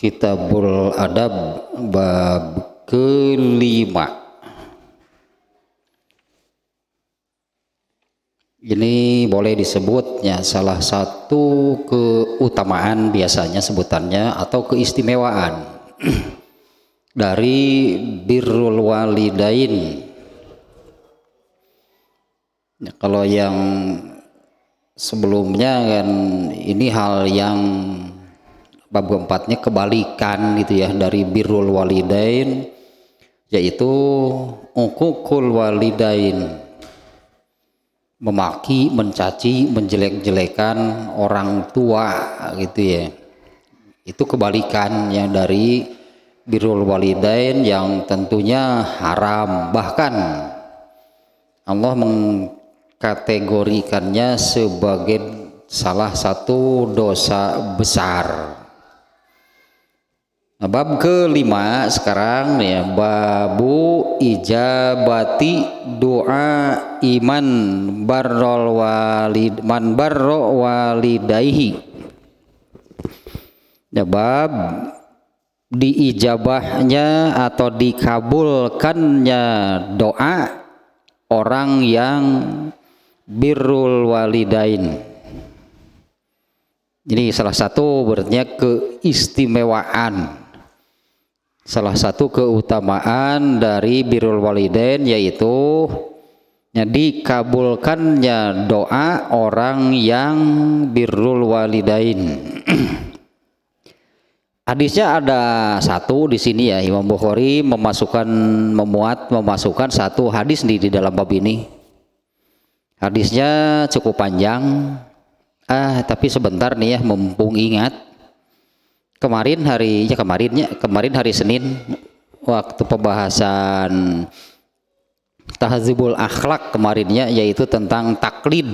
Kitabul Adab bab kelima. Ini boleh disebutnya salah satu keutamaan biasanya sebutannya atau keistimewaan dari birrul walidain. Ya, kalau yang sebelumnya kan ini hal yang bab keempatnya kebalikan gitu ya dari birrul walidain, yaitu uququl walidain, memaki, mencaci, menjelek-jelekan orang tua gitu ya. Itu kebalikan yang dari birrul walidain yang tentunya haram, bahkan Allah mengkategorikannya sebagai salah satu dosa besar. Nah, bab kelima sekarang ya, babu ijabati doa iman man barro walidaihi. Ya, bab diijabahnya atau dikabulkannya doa orang yang birrul walidain. Ini salah satu berarti keistimewaan, salah satu keutamaan dari birrul walidain, yaitu dikabulkannya doa orang yang birrul walidain. Hadisnya ada satu di sini ya, Imam Bukhari memasukkan satu hadis di dalam bab ini. Hadisnya cukup panjang. Tapi sebentar nih ya, mumpung ingat kemarin hari Senin waktu pembahasan tahzibul akhlak kemarinnya, yaitu tentang taklid.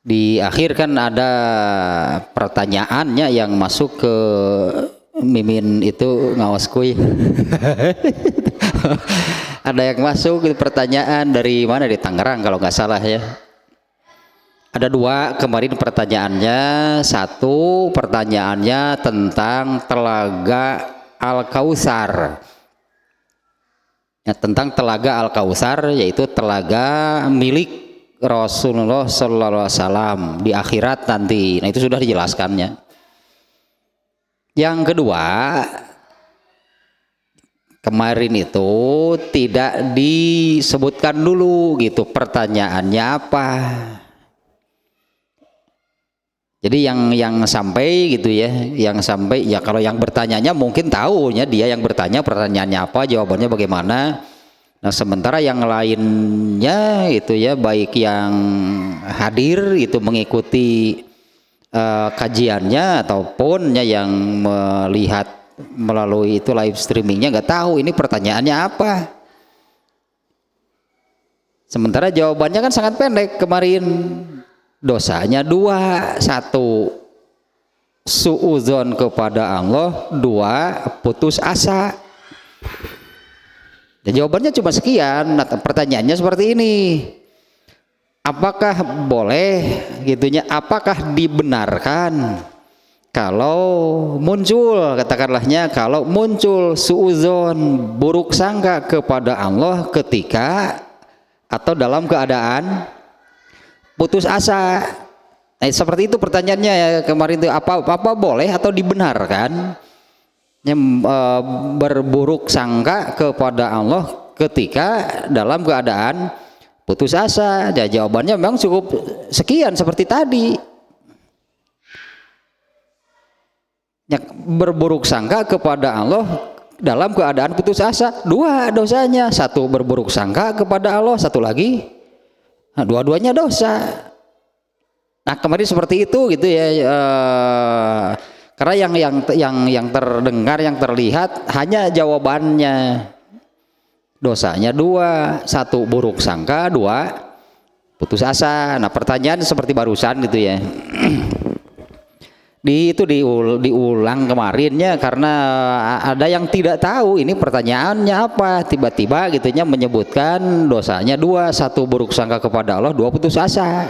Di akhir kan ada pertanyaannya yang masuk ke mimin itu ngawas kuy. Ada yang masuk pertanyaan dari mana, di Tangerang kalau nggak salah ya. Ada dua kemarin pertanyaannya. Satu pertanyaannya tentang telaga Al-Kautsar. Ya, tentang telaga Al-Kautsar, yaitu telaga milik Rasulullah Sallallahu Alaihi Wasallam di akhirat nanti. Nah, itu sudah dijelaskannya. Yang kedua, kemarin itu tidak disebutkan dulu gitu pertanyaannya apa. Jadi yang sampai gitu ya, kalau yang bertanyanya mungkin tahunya dia yang bertanya pertanyaannya apa, jawabannya bagaimana. Nah, sementara yang lainnya itu ya, baik yang hadir itu mengikuti kajiannya ataupun yang melihat melalui itu live streamingnya, nggak tahu ini pertanyaannya apa. Sementara jawabannya kan sangat pendek kemarin. Dosanya dua, satu suudzon kepada Allah, dua putus asa. Dan jawabannya cuma sekian. Nah, pertanyaannya seperti ini: apakah boleh gitunya? Apakah dibenarkan kalau muncul, katakanlahnya, kalau muncul suudzon, buruk sangka kepada Allah ketika atau dalam keadaan putus asa? Seperti itu pertanyaannya ya kemarin itu. Apa boleh atau dibenarkan berburuk sangka kepada Allah ketika dalam keadaan putus asa? Ya, jawabannya memang cukup sekian seperti tadi. Ya, berburuk sangka kepada Allah dalam keadaan putus asa, dua dosanya. Satu berburuk sangka kepada Allah, satu lagi dua-duanya dosa. Nah, kemarin seperti itu gitu ya. Karena yang terdengar, yang terlihat hanya jawabannya. Dosanya dua, satu buruk sangka, dua putus asa. Nah, pertanyaan seperti barusan gitu ya. Diulang kemarinnya karena ada yang tidak tahu ini pertanyaannya apa, tiba-tiba gitunya menyebutkan dosanya dua, satu buruk sangka kepada Allah, dua putus asa.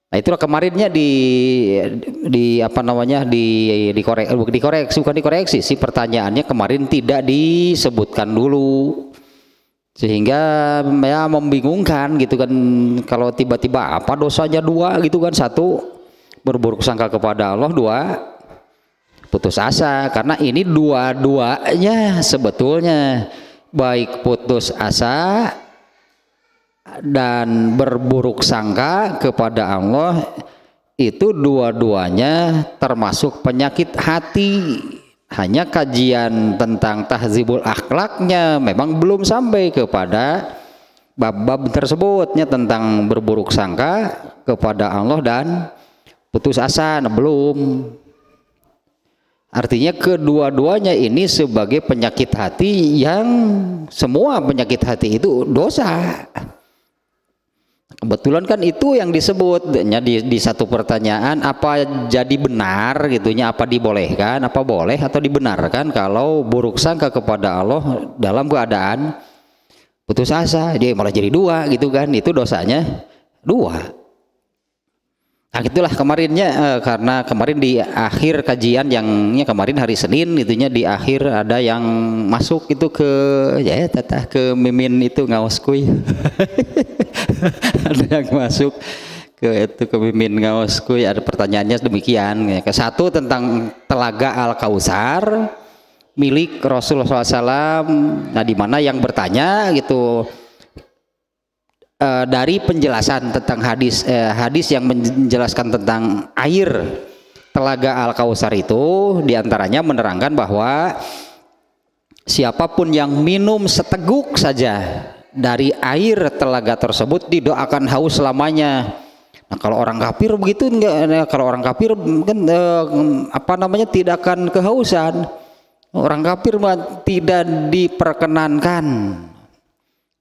Nah itulah kemarinnya di apa namanya dikoreksi bukan dikoreksi sih, pertanyaannya kemarin tidak disebutkan dulu sehingga ya membingungkan gitu kan, kalau tiba-tiba apa dosanya dua gitu kan, satu berburuk sangka kepada Allah, dua putus asa. Karena ini dua-duanya sebetulnya baik putus asa dan berburuk sangka kepada Allah itu dua-duanya termasuk penyakit hati. Hanya kajian tentang tahzibul akhlaknya memang belum sampai kepada bab-bab tersebutnya tentang berburuk sangka kepada Allah dan putus asa, belum. Artinya kedua-duanya ini sebagai penyakit hati, yang semua penyakit hati itu dosa. Kebetulan kan itu yang disebutnya di satu pertanyaan, apa jadi benar gitunya, apa dibolehkan, apa boleh atau dibenarkan kalau buruk sangka kepada Allah dalam keadaan putus asa. Dia malah jadi dua gitu kan, itu dosanya dua. Nah itulah kemarinnya, karena kemarin di akhir kajian yang kemarin hari Senin itunya, di akhir ada yang masuk itu ke ya tatah ke mimin itu ngaos kuy. Ada yang masuk ke mimin ngaos kuy, ada pertanyaannya demikian. Ke satu tentang telaga Al Kausar milik Rasulullah SAW. Nah di mana yang bertanya gitu, dari penjelasan tentang hadis yang menjelaskan tentang air telaga Al Kausar itu, diantaranya menerangkan bahwa siapapun yang minum seteguk saja dari air telaga tersebut didoakan haus selamanya. Nah kalau orang kafir begitu enggak, kalau orang kafir kan apa namanya tidak akan kehausan. Orang kafir tidak diperkenankan.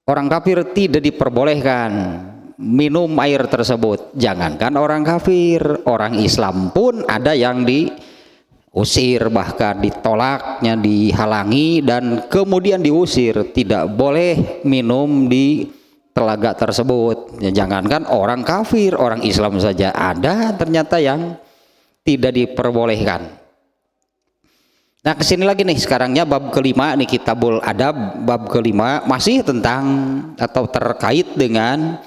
Orang kafir tidak diperbolehkan minum air tersebut. Jangankan orang kafir, orang Islam pun ada yang diusir, bahkan ditolaknya, dihalangi dan kemudian diusir, tidak boleh minum di telaga tersebut. Ya, jangankan orang kafir, orang Islam saja ada ternyata yang tidak diperbolehkan. Nah kesini lagi nih sekarangnya bab kelima nih, Kitabul Adab bab kelima, masih tentang atau terkait dengan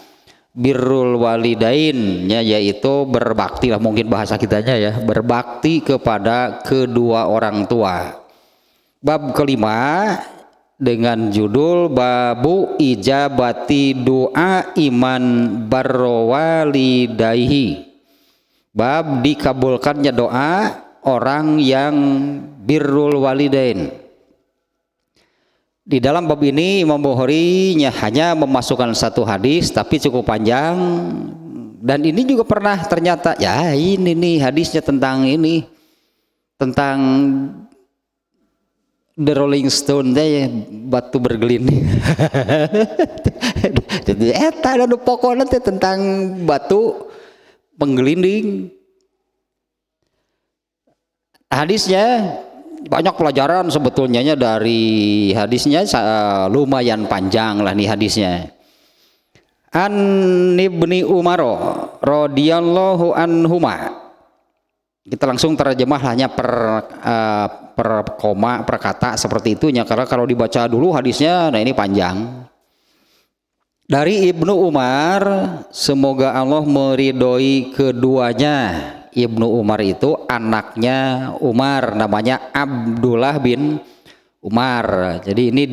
birrul walidain, ya, yaitu berbakti lah mungkin bahasa kitanya ya, berbakti kepada kedua orang tua. Bab kelima dengan judul Babu Ijabati Doa Iman Barro Walidayhi, bab dikabulkannya doa orang yang birrul walidain. Di dalam bab ini Imam Bukhari hanya memasukkan satu hadis tapi cukup panjang, dan ini juga pernah ternyata ya ini nih hadisnya tentang ini, tentang The Rolling Stone ya, batu bergelinding. Eta ada pokoknya tentang batu penggelinding. Hadisnya banyak pelajaran sebetulnya dari hadisnya, lumayan panjang lah nih hadisnya. An Ibni Umar radhiyallahu anhuma. Kita langsung terjemah hanya per koma, per kata seperti itunya, karena kalau dibaca dulu hadisnya nah ini panjang. Dari Ibnu Umar, semoga Allah meridhoi keduanya. Ibnu Umar itu anaknya Umar, namanya Abdullah bin Umar. Jadi ini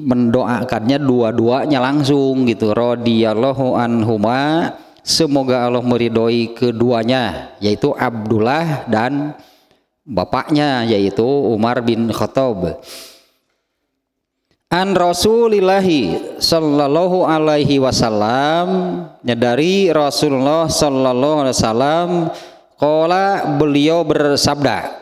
mendoakannya dua-duanya langsung gitu. Radhiyallahu anhuma, semoga Allah meridhoi keduanya, yaitu Abdullah dan bapaknya yaitu Umar bin Khattab. An Rasulillahi sallallahu alaihi wasallam, dari Rasulullah sallallahu alaihi wasallam, qala, beliau bersabda,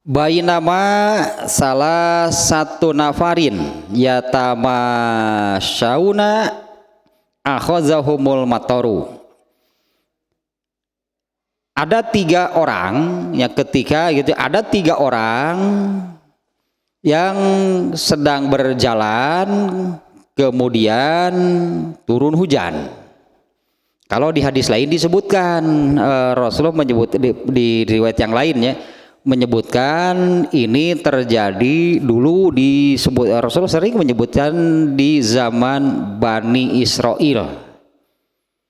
bainama salah satu nafarin yatama syauna akhazahumul mataru. Ada tiga orang yang ketika gitu, ada tiga orang yang sedang berjalan kemudian turun hujan. Kalau di hadis lain disebutkan Rasulullah menyebut di riwayat yang lainnya menyebutkan ini terjadi dulu disebut Rasulullah sering menyebutkan di zaman Bani Israel.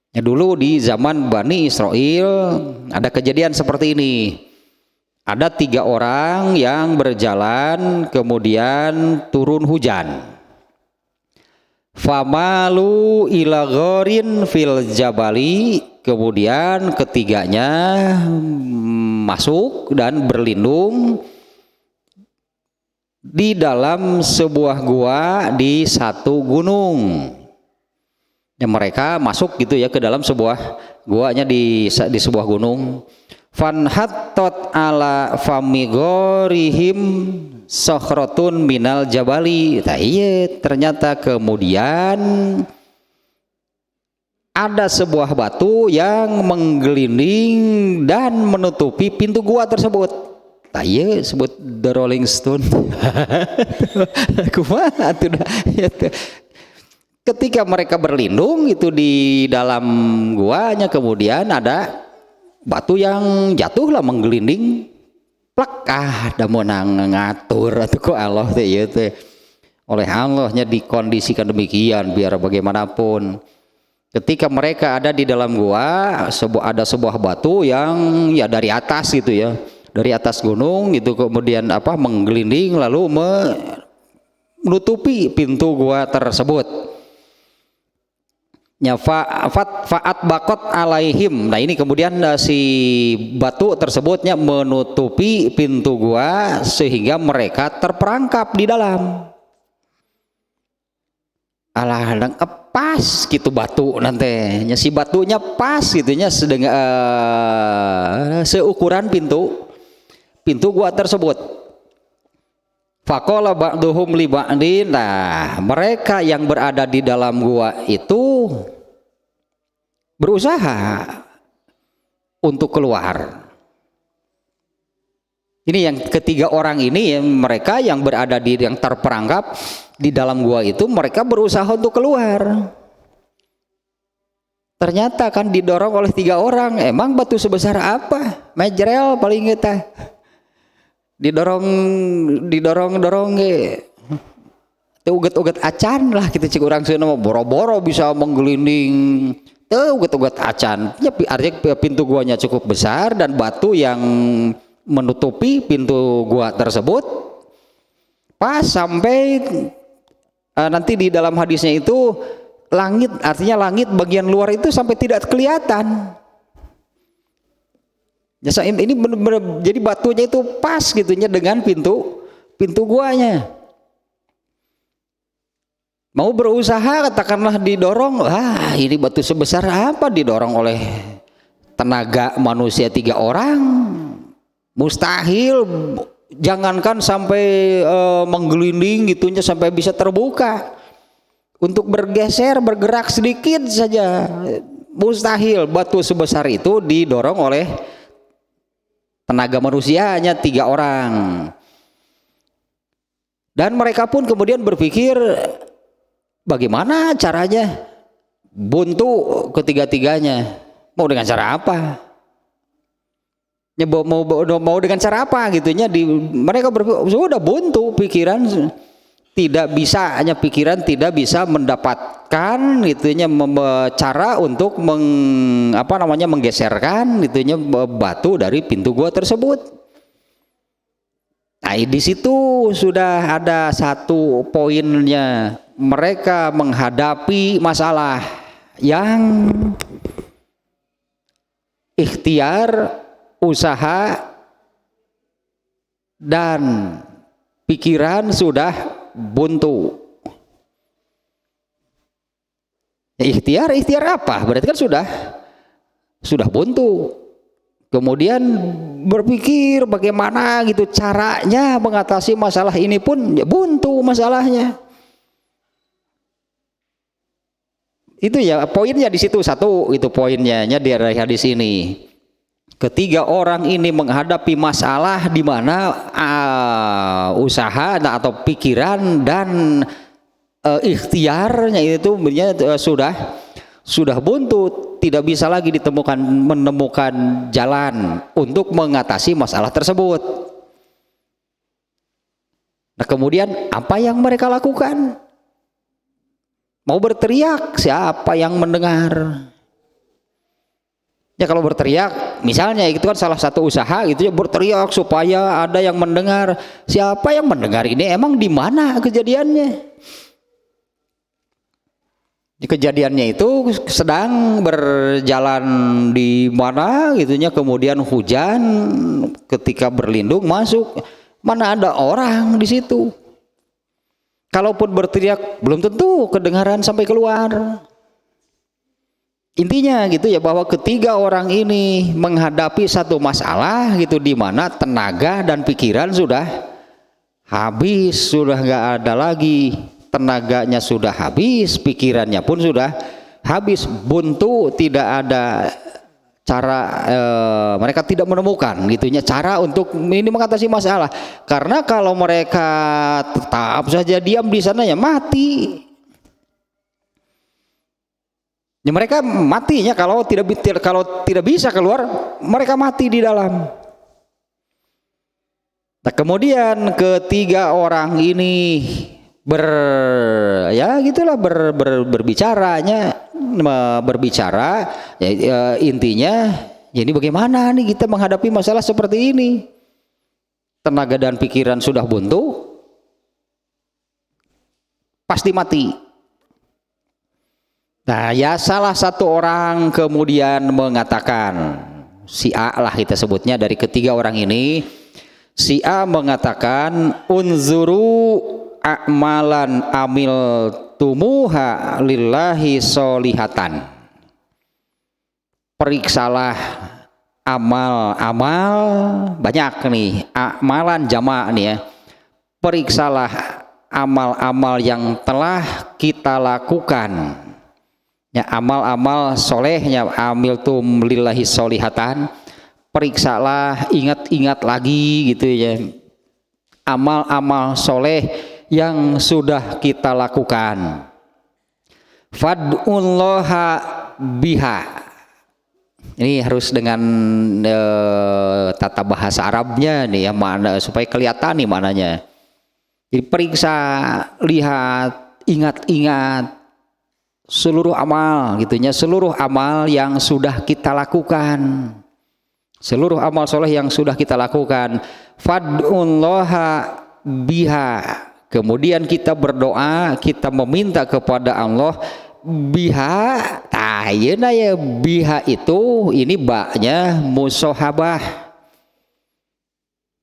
Ya, dulu di zaman Bani Israel ada kejadian seperti ini. Ada 3 orang yang berjalan kemudian turun hujan. Famalu ila ghorin fil jabali, kemudian ketiganya masuk dan berlindung di dalam sebuah gua di satu gunung. Ya, mereka masuk gitu ya ke dalam sebuah guanya di sebuah gunung. Fanhattot ala famigorihim sokhrotun minal jabali. Nah, iya, ternyata kemudian ada sebuah batu yang menggelinding dan menutupi pintu gua tersebut. Nah, iya, sebut The Rolling Stone. Kumaha tuh? Ketika mereka berlindung itu di dalam guanya, kemudian ada batu yang jatuh lah menggelinding. Plak, ada menang ngatur atau kok Allah teh oleh Allahnya dikondisikan demikian biar bagaimanapun. Ketika mereka ada di dalam gua, ada sebuah batu yang ya dari atas gitu ya, dari atas gunung itu kemudian menggelinding lalu menutupi pintu gua tersebut. Faat bakot alaihim. Nah, ini kemudian si batu tersebutnya menutupi pintu gua sehingga mereka terperangkap di dalam. Alah, pas gitu batu nanti. Si batunya pas gitunya seukuran pintu gua tersebut. Faqala ba'duhum li ba'din. Nah, mereka yang berada di dalam gua itu berusaha untuk keluar. Ini yang ketiga orang ini, mereka yang berada yang terperangkap di dalam gua itu, mereka berusaha untuk keluar. Ternyata kan didorong oleh 3 orang. Emang batu sebesar apa? Mejrel paling kita. Didorong uget-uget acan lah kita cek orang sana boro-boro bisa menggelinding uget-uget acan ya, artinya pintu guanya cukup besar dan batu yang menutupi pintu gua tersebut pas sampai nanti di dalam hadisnya itu langit, artinya langit bagian luar itu sampai tidak kelihatan. Ya, ini benar-benar jadi batunya itu pas gitunya dengan pintu guanya. Mau berusaha katakanlah didorong, ini batu sebesar apa didorong oleh tenaga manusia 3 orang? Mustahil, jangankan sampai menggelinding gitunya sampai bisa terbuka. Untuk bergeser, bergerak sedikit saja mustahil. Batu sebesar itu didorong oleh tenaga manusianya 3 orang. Dan mereka pun kemudian berpikir bagaimana caranya buntu ketiga-tiganya. Mau dengan cara apa? Ya, mau dengan cara apa gitunya mereka berpikir sudah buntu pikiran, tidak bisa, hanya pikiran tidak bisa mendapatkan gitunya cara untuk menggeserkan gitunya batu dari pintu gua tersebut. Nah, di situ sudah ada satu poinnya, mereka menghadapi masalah yang ikhtiar, usaha dan pikiran sudah buntu. Ikhtiar apa? Berarti kan sudah buntu. Kemudian berpikir bagaimana gitu caranya mengatasi masalah ini pun ya buntu masalahnya. Itu ya poinnya di situ satu, itu poinnya dari hadis ini. Ketiga orang ini menghadapi masalah di mana usaha atau pikiran dan ikhtiarnya itu sudah buntu. tidak bisa lagi menemukan jalan untuk mengatasi masalah tersebut. Nah, kemudian apa yang mereka lakukan? Mau berteriak, siapa yang mendengar? Ya kalau berteriak, misalnya itu kan salah satu usaha gitu ya, berteriak supaya ada yang mendengar. Siapa yang mendengar ini? Emang di mana kejadiannya? Kejadiannya itu sedang berjalan di mana gitunya, kemudian hujan, ketika berlindung masuk, mana ada orang di situ. Kalaupun berteriak belum tentu kedengaran sampai keluar. Intinya gitu ya, bahwa ketiga orang ini menghadapi satu masalah gitu, di mana tenaga dan pikiran sudah habis, sudah nggak ada lagi. Tenaganya sudah habis, pikirannya pun sudah habis, buntu, tidak ada cara, mereka tidak menemukan gitunya cara untuk ini mengatasi masalah. Karena kalau mereka tetap saja diam di sana ya mati. Ya, mereka matinya kalau tidak bisa keluar, mereka mati di dalam. Nah, kemudian ketiga orang ini berbicara ya, intinya ya, ini bagaimana nih kita menghadapi masalah seperti ini, tenaga dan pikiran sudah buntu, pasti mati. Nah ya, salah satu orang kemudian mengatakan, si A lah kita sebutnya, dari ketiga orang ini si A mengatakan, unzuru a'malan amil tumuha lillahi solihatan. Periksalah amal-amal, banyak nih amalan jamak nih ya. Periksalah amal-amal yang telah kita lakukan. Ya, amal-amal solehnya, amiltum lillahi solihatan. Periksalah, ingat-ingat lagi gitu ya, amal-amal soleh yang sudah kita lakukan. Fad'ullaha biha. Ini harus dengan tata bahasa Arabnya nih ya, mana supaya kelihatan nih mananya. Jadi periksa, lihat, ingat-ingat seluruh amal gitunya, seluruh amal yang sudah kita lakukan. Seluruh amal soleh yang sudah kita lakukan. Fad'ullaha biha. Kemudian kita berdoa, kita meminta kepada Allah biha. Tayena ya, biha itu ini baknya musohabah.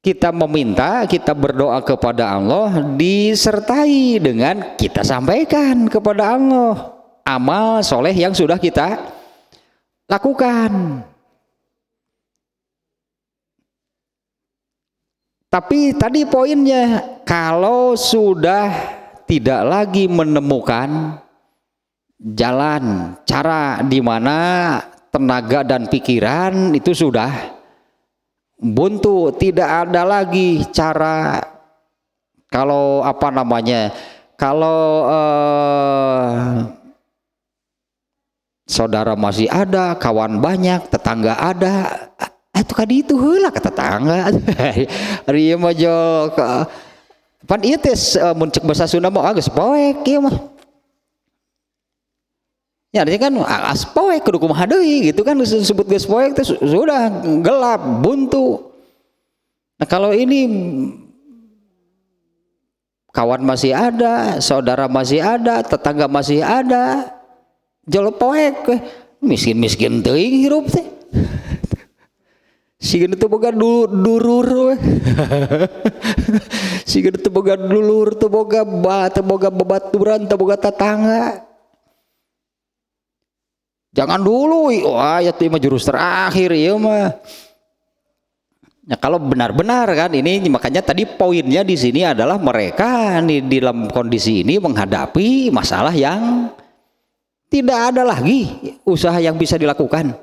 Kita meminta, kita berdoa kepada Allah disertai dengan kita sampaikan kepada Allah amal soleh yang sudah kita lakukan. Tapi tadi poinnya, kalau sudah tidak lagi menemukan jalan, cara di mana tenaga dan pikiran itu sudah buntu, tidak ada lagi cara. Kalau apa namanya, kalau saudara masih ada, kawan banyak, tetangga ada, itu kadi itu heula ke tetangga. Ari mah jo pan ieu teh mun ceuk basa Sunda mah geus poek ieu mah. Ya artinya kan aspoek kudu kumaha deui gitu kan, disebut geus poek teh sudah gelap, buntu. Nah kalau ini kawan masih ada, saudara masih ada, tetangga masih ada, jol poek, miskin-miskin teuing hirup teh. Sigeun teu boga dulur. Sigeun teu boga dulur, teu boga babaturan, teu boga tetangga. Jangan dulu, wah ya itu mah jurus terakhir ya mah. Nah, kalau benar-benar kan ini, makanya tadi poinnya di sini adalah mereka nih di dalam kondisi ini menghadapi masalah yang tidak ada lagi usaha yang bisa dilakukan.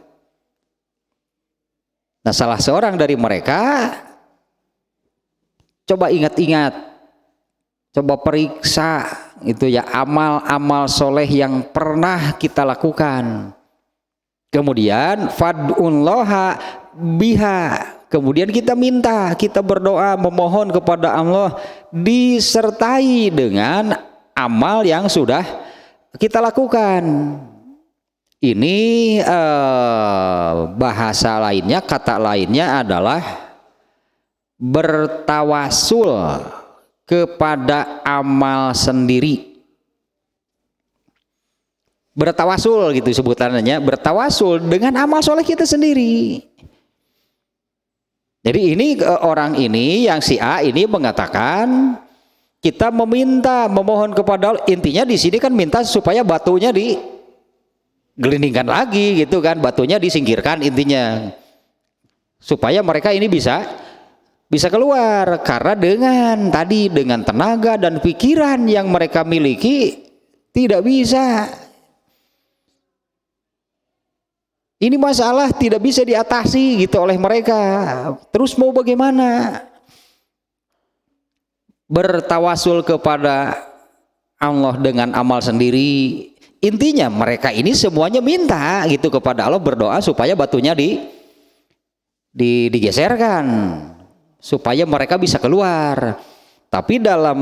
Nah, salah seorang dari mereka coba ingat-ingat, coba periksa itu ya amal-amal soleh yang pernah kita lakukan. Kemudian fad'ullaha biha, kemudian kita minta, kita berdoa memohon kepada Allah disertai dengan amal yang sudah kita lakukan. Ini bahasa lainnya, kata lainnya adalah bertawasul kepada amal sendiri. Bertawasul gitu sebutannya, bertawasul dengan amal soleh kita sendiri. Jadi ini orang ini yang si A ini mengatakan kita meminta, memohon kepada Allah. Intinya di sini kan minta supaya batunya digelindingkan lagi gitu kan, batunya disingkirkan intinya. Supaya mereka ini bisa keluar, karena dengan tenaga dan pikiran yang mereka miliki tidak bisa. Ini masalah tidak bisa diatasi gitu oleh mereka. Terus mau bagaimana? Bertawasul kepada Allah dengan amal sendiri. Intinya mereka ini semuanya minta gitu kepada Allah, berdoa supaya batunya digeserkan supaya mereka bisa keluar. Tapi dalam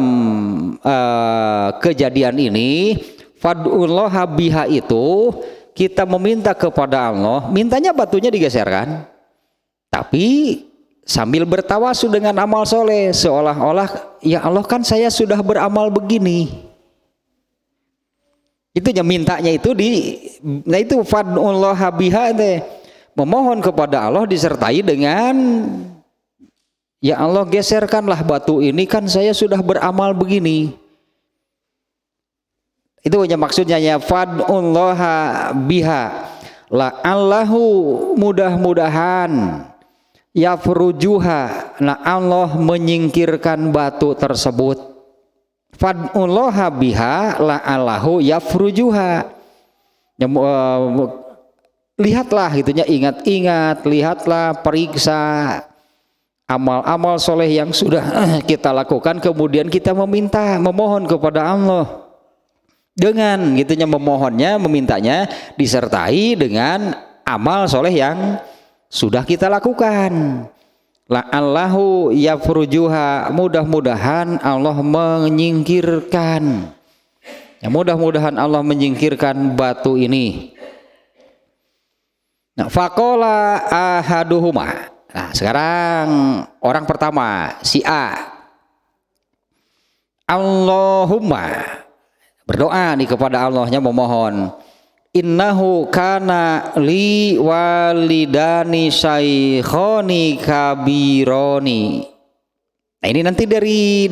kejadian ini fad'ullaha biha itu kita meminta kepada Allah, mintanya batunya digeserkan, tapi sambil bertawasul dengan amal soleh, seolah-olah ya Allah kan saya sudah beramal begini. Itunya mintanya itu nah itu fad'ullaha biha, memohon kepada Allah disertai dengan ya Allah geserkanlah batu ini, kan saya sudah beramal begini. Itu hanya maksudnya ya fad'ullaha biha la'allahu, mudah-mudahan yafrujuha, nah Allah menyingkirkan batu tersebut. Fad'ullaha biha la'allahu yafrujuha, lihatlah gitunya, ingat-ingat, lihatlah, periksa amal-amal soleh yang sudah kita lakukan, kemudian kita memohon kepada Allah dengan gitunya, memohonnya, memintanya disertai dengan amal soleh yang sudah kita lakukan. La'allahu yafrujuha, mudah-mudahan Allah menyingkirkan, ya mudah-mudahan Allah menyingkirkan batu ini. Nah, faqala ahaduhuma, nah sekarang orang pertama si A, Allahumma, berdoa nih kepada Allahnya, memohon, innahu kana li walidani syaikhoni kabironi. Nah ini nanti dari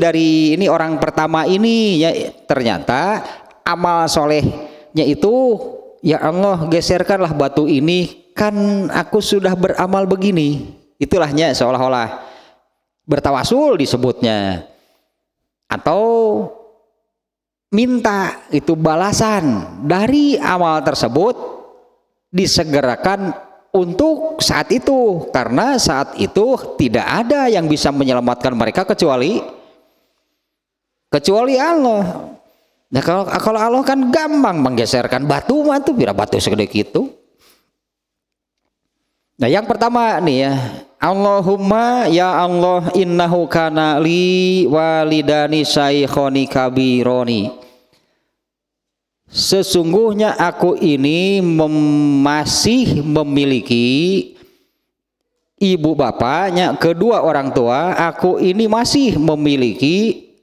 ini orang pertama ini ya, ternyata amal solehnya itu ya Allah geserkanlah batu ini, kan aku sudah beramal begini. Itulahnya seolah-olah bertawasul disebutnya, atau minta itu balasan dari amal tersebut disegerakan untuk saat itu, karena saat itu tidak ada yang bisa menyelamatkan mereka kecuali Allah. Nah kalau Allah kan gampang menggeserkan batu, tuh bira batu segede gitu. Nah yang pertama nih ya, Allahumma ya Allah innahu kana li walidani syaikhoni kabironi, sesungguhnya aku ini masih memiliki ibu bapaknya, kedua orang tua, aku ini masih memiliki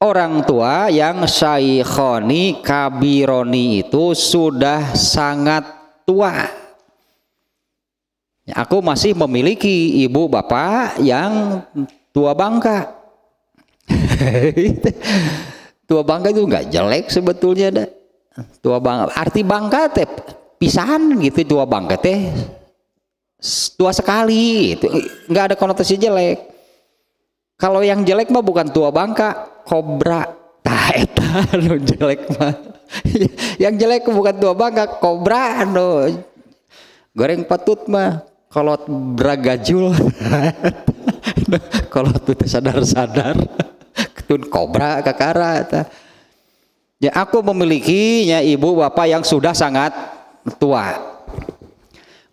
orang tua yang syaikhoni kabironi, itu sudah sangat tua. Aku masih memiliki ibu bapak yang tua bangka. Tua bangka itu nggak jelek sebetulnya dah. Tua bangka, arti bangka teh pisahan gitu, tua bangka teh tua sekali, itu nggak ada konotasi jelek. Kalau yang jelek mah bukan tua bangka, kobra. Tah eta anu jelek mah. Yang jelek bukan tua bangka, kobra anu goreng patut mah. Kalau beragajul, kalau tuh sadar-sadar, tun kobra kakara. Ya aku memilikinya ibu bapak yang sudah sangat tua.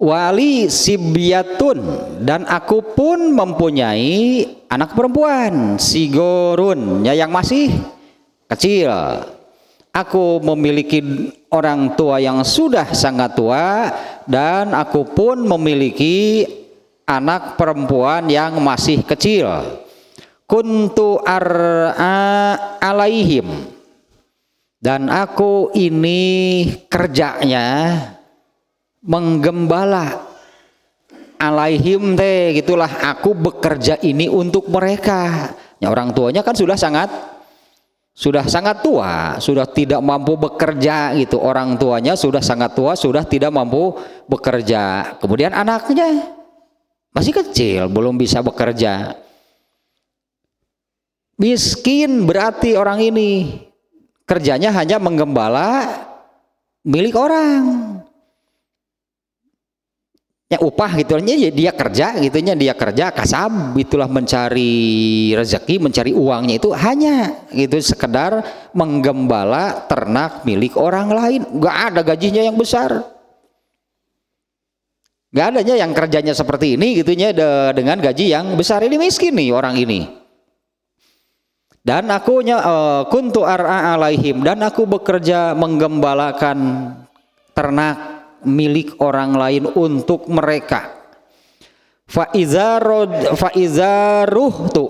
wali sibyatun, dan aku pun mempunyai anak perempuan, sigorun, ya yang masih kecil. Aku memiliki orang tua yang sudah sangat tua, dan aku pun memiliki anak perempuan yang masih kecil. Kuntu ar'a alaihim, dan aku ini kerjanya menggembala. Alaihim teh gitulah, aku bekerja ini untuk mereka. Ya, orang tuanya kan sudah sangat tua, sudah tidak mampu bekerja gitu. Orang tuanya sudah sangat tua, sudah tidak mampu bekerja. Kemudian anaknya masih kecil, belum bisa bekerja. Miskin berarti orang ini kerjanya hanya menggembala milik orang. Ya upah gitunya, ya dia kerja gitunya, dia kerja kasab, itulah mencari rezeki, mencari uangnya itu hanya gitu sekedar menggembala ternak milik orang lain. Gak ada gajinya yang besar, gak adanya yang kerjanya seperti ini gitunya dengan gaji yang besar. Ini miskin nih orang ini. Dan akunya kuntu ar'a alaihim, dan aku bekerja menggembalakan ternak milik orang lain untuk mereka. Faiza ruhtu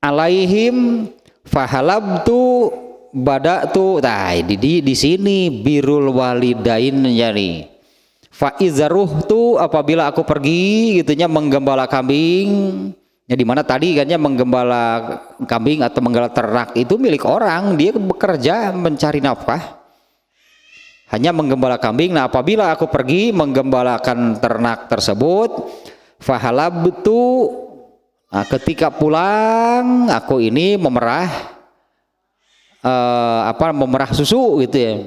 alaihim fahalabtu badatu. Nah, di sini birrul walidain jadi. Faiza ruhtu, apabila aku pergi gitunya menggembala kambing. Ya, di mana tadi kan ya menggembala kambing atau menggembala ternak itu milik orang, dia bekerja mencari nafkah. Hanya menggembala kambing. Nah, apabila aku pergi menggembalakan ternak tersebut, fahalabtu, nah, ketika pulang aku ini memerah susu gitu ya.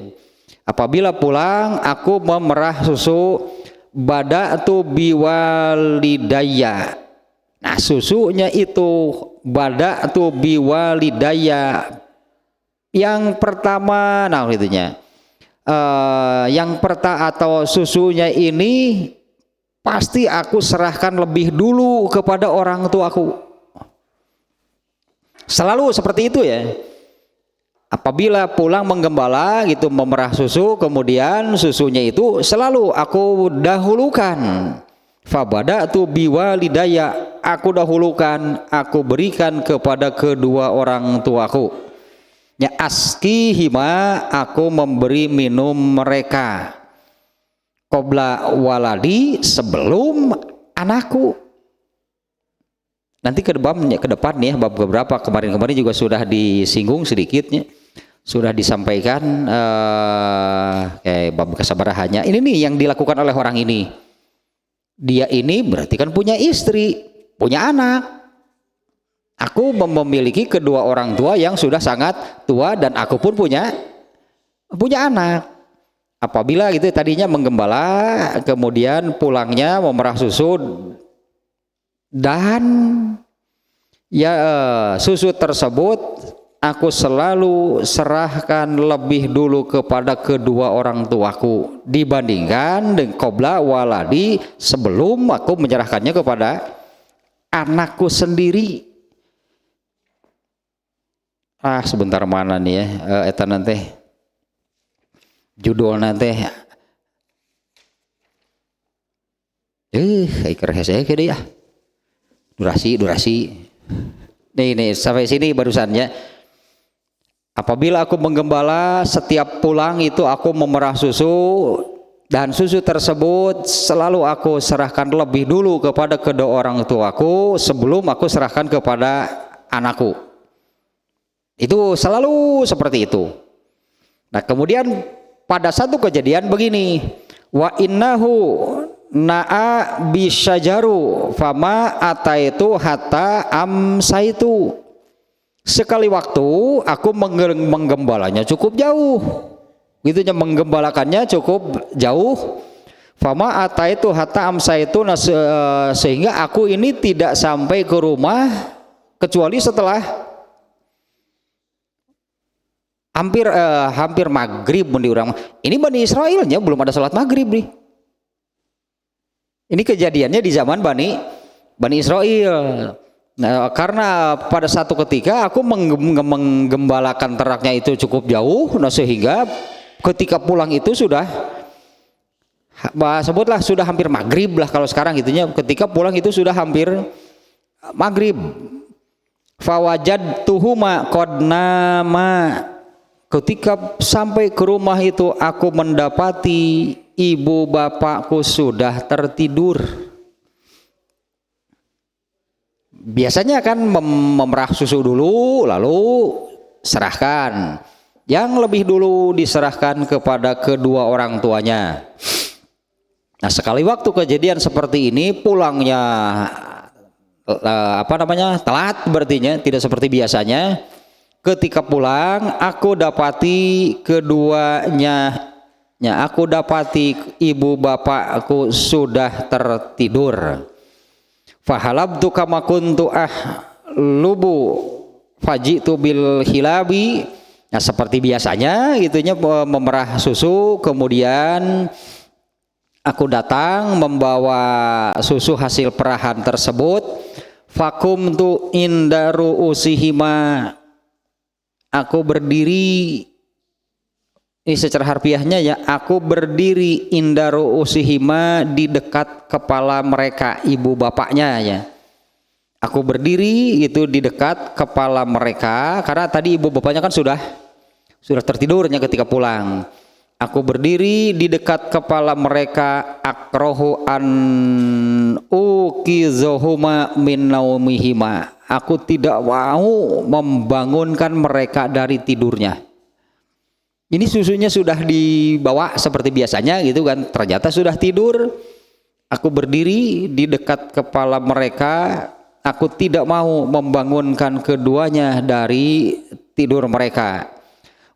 Apabila pulang aku memerah susu, bada'tu biwalidayya. Nah, susunya itu bada'tu biwalidayya. Yang pertama, nah itunya. Yang pertama atau susunya ini pasti aku serahkan lebih dulu kepada orang tuaku. Selalu seperti itu ya. Apabila pulang menggembala gitu memerah susu, kemudian susunya itu selalu aku dahulukan. Fabada'tu biwalidayya, aku dahulukan, aku berikan kepada kedua orang tuaku. Ya askihima, aku memberi minum mereka. Qobla waladi, sebelum anakku. Nanti ke depan ya, bab beberapa kemarin juga sudah disinggung sedikitnya, sudah disampaikan bab kesabarahannya. Ini nih yang dilakukan oleh orang ini. Dia ini berarti kan punya istri, punya anak. Aku memiliki kedua orang tua yang sudah sangat tua, dan aku pun punya anak. Apabila gitu tadinya menggembala, kemudian pulangnya memerah susu, dan ya susu tersebut aku selalu serahkan lebih dulu kepada kedua orang tuaku dibandingkan dengan qobla waladi, sebelum aku menyerahkannya kepada anakku sendiri. Sebentar mana nih ya, eta nanti judul nanti iker hese ya, durasi nih sampai sini barusannya. Apabila aku menggembala, setiap pulang itu aku memerah susu, dan susu tersebut selalu aku serahkan lebih dulu kepada kedua orang tuaku sebelum aku serahkan kepada anakku. Itu selalu seperti itu. Nah, kemudian pada satu kejadian begini, wa innahu na'a bisyajaru fama ataitu hatta amsaitu. Sekali waktu aku menggembalanya cukup jauh, gitunya, menggembalakannya cukup jauh. Fama ataitu hatta amsaitu, sehingga aku ini tidak sampai ke rumah kecuali setelah hampir maghrib. Ini Bani Israelnya belum ada sholat maghrib nih. Ini kejadiannya di zaman Bani Israel. Nah, karena pada satu ketika aku menggembalakan ternaknya itu cukup jauh, nah sehingga ketika pulang itu sudah sebutlah sudah hampir maghrib lah kalau sekarang gitunya. Ketika pulang itu sudah hampir maghrib. Fawajadtuhuma qad nama. Ketika sampai ke rumah itu aku mendapati ibu bapakku sudah tertidur. Biasanya kan memerah susu dulu lalu serahkan. Yang lebih dulu diserahkan kepada kedua orang tuanya. Nah, sekali waktu kejadian seperti ini pulangnya telat, berartinya tidak seperti biasanya. Ketika pulang aku dapati aku dapati ibu bapakku sudah tertidur. Fahalabtu kama kuntu lubu fajitu bil hilabi. Nah, seperti biasanya gitunya memerah susu, kemudian aku datang membawa susu hasil perahan tersebut. Fakumtu indaru usihima. Aku berdiri, ini secara harfiahnya ya, aku berdiri indaru usihima, di dekat kepala mereka, ibu bapaknya ya. Aku berdiri itu di dekat kepala mereka, karena tadi ibu bapaknya kan sudah tertidurnya ketika pulang. Aku berdiri di dekat kepala mereka, akrohu an ukizohuma min naumihima. Aku tidak mau membangunkan mereka dari tidurnya. Ini susunya sudah dibawa seperti biasanya gitu kan, ternyata sudah tidur. Aku berdiri di dekat kepala mereka, aku tidak mau membangunkan keduanya dari tidur mereka.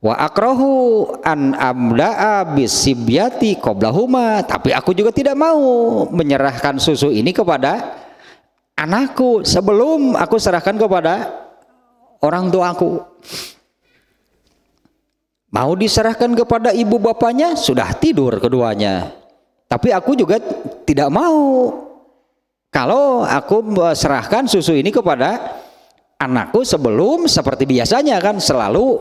Wa akrahu an amda'a bisibyati qoblahuma, tapi aku juga tidak mau menyerahkan susu ini kepada anakku sebelum aku serahkan kepada orang tuaku. Mau diserahkan kepada ibu bapaknya, sudah tidur keduanya. Tapi aku juga tidak mau kalau aku serahkan susu ini kepada anakku sebelum, seperti biasanya kan selalu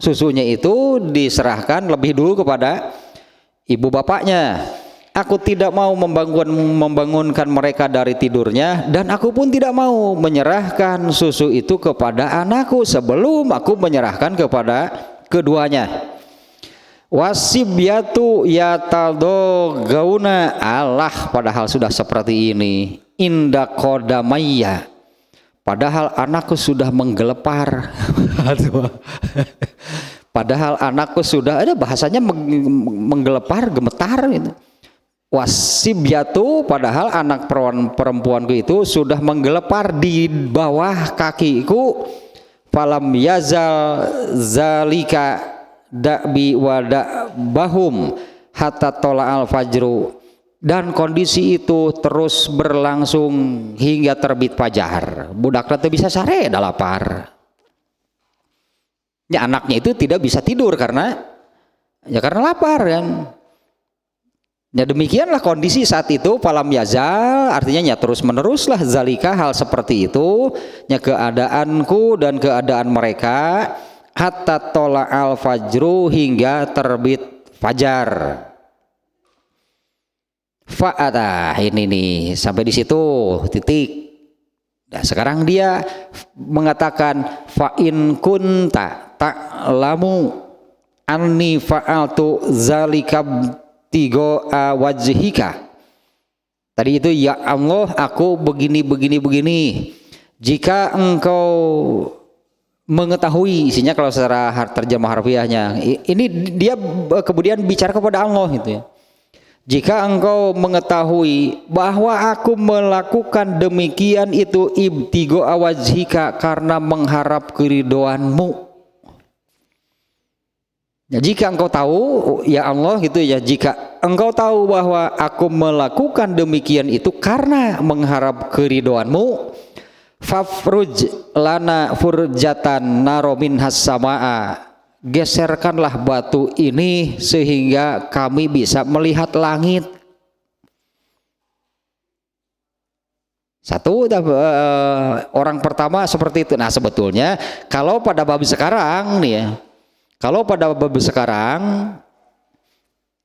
susunya itu diserahkan lebih dulu kepada ibu bapaknya. Aku tidak mau membangunkan mereka dari tidurnya, dan aku pun tidak mau menyerahkan susu itu kepada anakku sebelum aku menyerahkan kepada keduanya. Wasibyatu yatadagauna, Allah padahal sudah seperti ini, inda qadamayya, padahal anakku sudah menggelepar. Padahal anakku sudah, ada bahasanya menggelepar, gemetar gitu. Wasibyatu, padahal anak perempuanku itu sudah menggelepar di bawah kakiku. Falam yazal zalika da'bi wa da'bahum hatta tola'al fajru, dan kondisi itu terus berlangsung hingga terbit fajar. Budak teh bisa sare da lapar. Ya, anaknya itu tidak bisa tidur karena lapar kan. Ya, demikianlah kondisi saat itu. Falam yazal artinya ya terus meneruslah zalika, hal seperti itu ya keadaanku dan keadaan mereka, hatta tola'al fajru, hingga terbit fajar. Fa'ata, ini nih sampai di situ titik. Nah, sekarang dia mengatakan fa in kunta ta'lamu anni fa'altu zalika tigo wajhika. Tadi itu ya Allah, aku begini. Jika engkau mengetahui, isinya kalau secara terjemah harfiahnya ini dia kemudian bicara kepada Allah gitu ya. Jika engkau mengetahui bahwa aku melakukan demikian itu ibtigo wajhika, karena mengharap keridhoanmu. Ya, jika engkau tahu ya Allah gitu ya, jika engkau tahu bahwa aku melakukan demikian itu karena mengharap keridhoanmu, fafruj lana furjatan naromin hassamaa, geserkanlah batu ini sehingga kami bisa melihat langit. Satu, orang pertama seperti itu. Nah sebetulnya kalau pada bab sekarang nih ya, kalau pada bab sekarang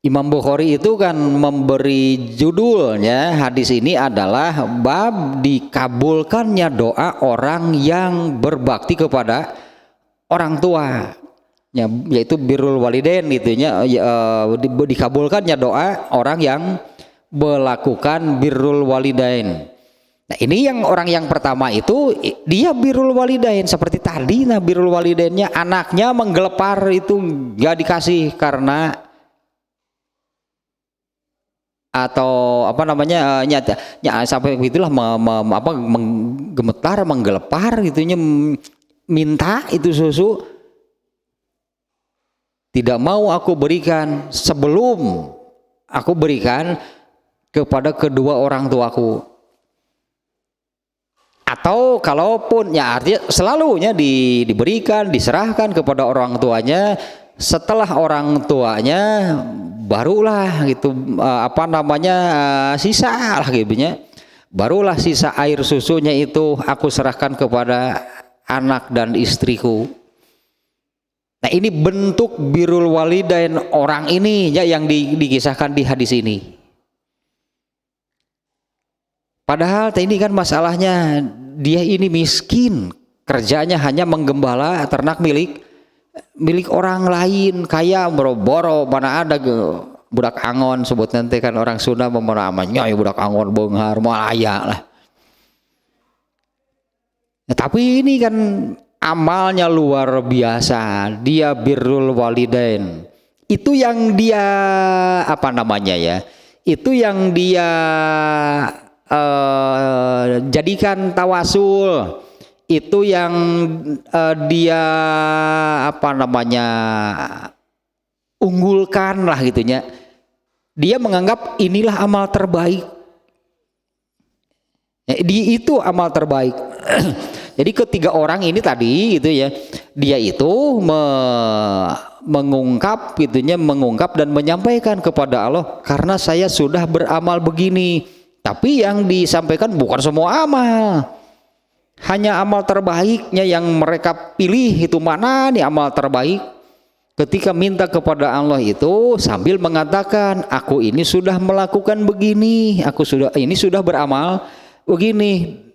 Imam Bukhari itu kan memberi judulnya hadis ini adalah bab dikabulkannya doa orang yang berbakti kepada orang tua, ya, yaitu birrul walidain gitunya, dikabulkannya doa orang yang melakukan birrul walidain. Nah ini yang orang yang pertama itu dia birrul walidain seperti tadi. Nah birrul walidainnya anaknya menggelepar itu nggak dikasih karena atau apa namanya sampai begitulah menggemetar menggelepar gitunya, minta itu susu tidak mau aku berikan sebelum aku berikan kepada kedua orang tuaku. Atau kalaupun ya artinya selalunya diberikan, diserahkan kepada orang tuanya, setelah orang tuanya barulah gitu sisa lah gitunya, barulah sisa air susunya itu aku serahkan kepada anak dan istriku. Nah ini bentuk birrul walidain orang ini ya yang dikisahkan di hadis ini. Padahal ini kan masalahnya dia ini miskin, kerjanya hanya menggembala ternak milik orang lain, kaya boro-boro mana ada budak angon sebut nanti kan orang Sunda memeramanya ya budak angon benghar malaya lah. Nah, tapi ini kan amalnya luar biasa, dia birrul walidain. Itu yang dia apa namanya ya? Itu yang dia jadikan tawasul, itu yang dia apa namanya unggulkan lah gitunya. Dia menganggap inilah amal terbaik. Itu amal terbaik. Jadi ketiga orang ini tadi gitu ya, dia itu mengungkap gitunya, mengungkap dan menyampaikan kepada Allah, karena saya sudah beramal begini. Tapi yang disampaikan bukan semua amal, hanya amal terbaiknya yang mereka pilih. Itu mana nih amal terbaik? Ketika minta kepada Allah itu sambil mengatakan, aku ini sudah melakukan begini, aku sudah beramal begini.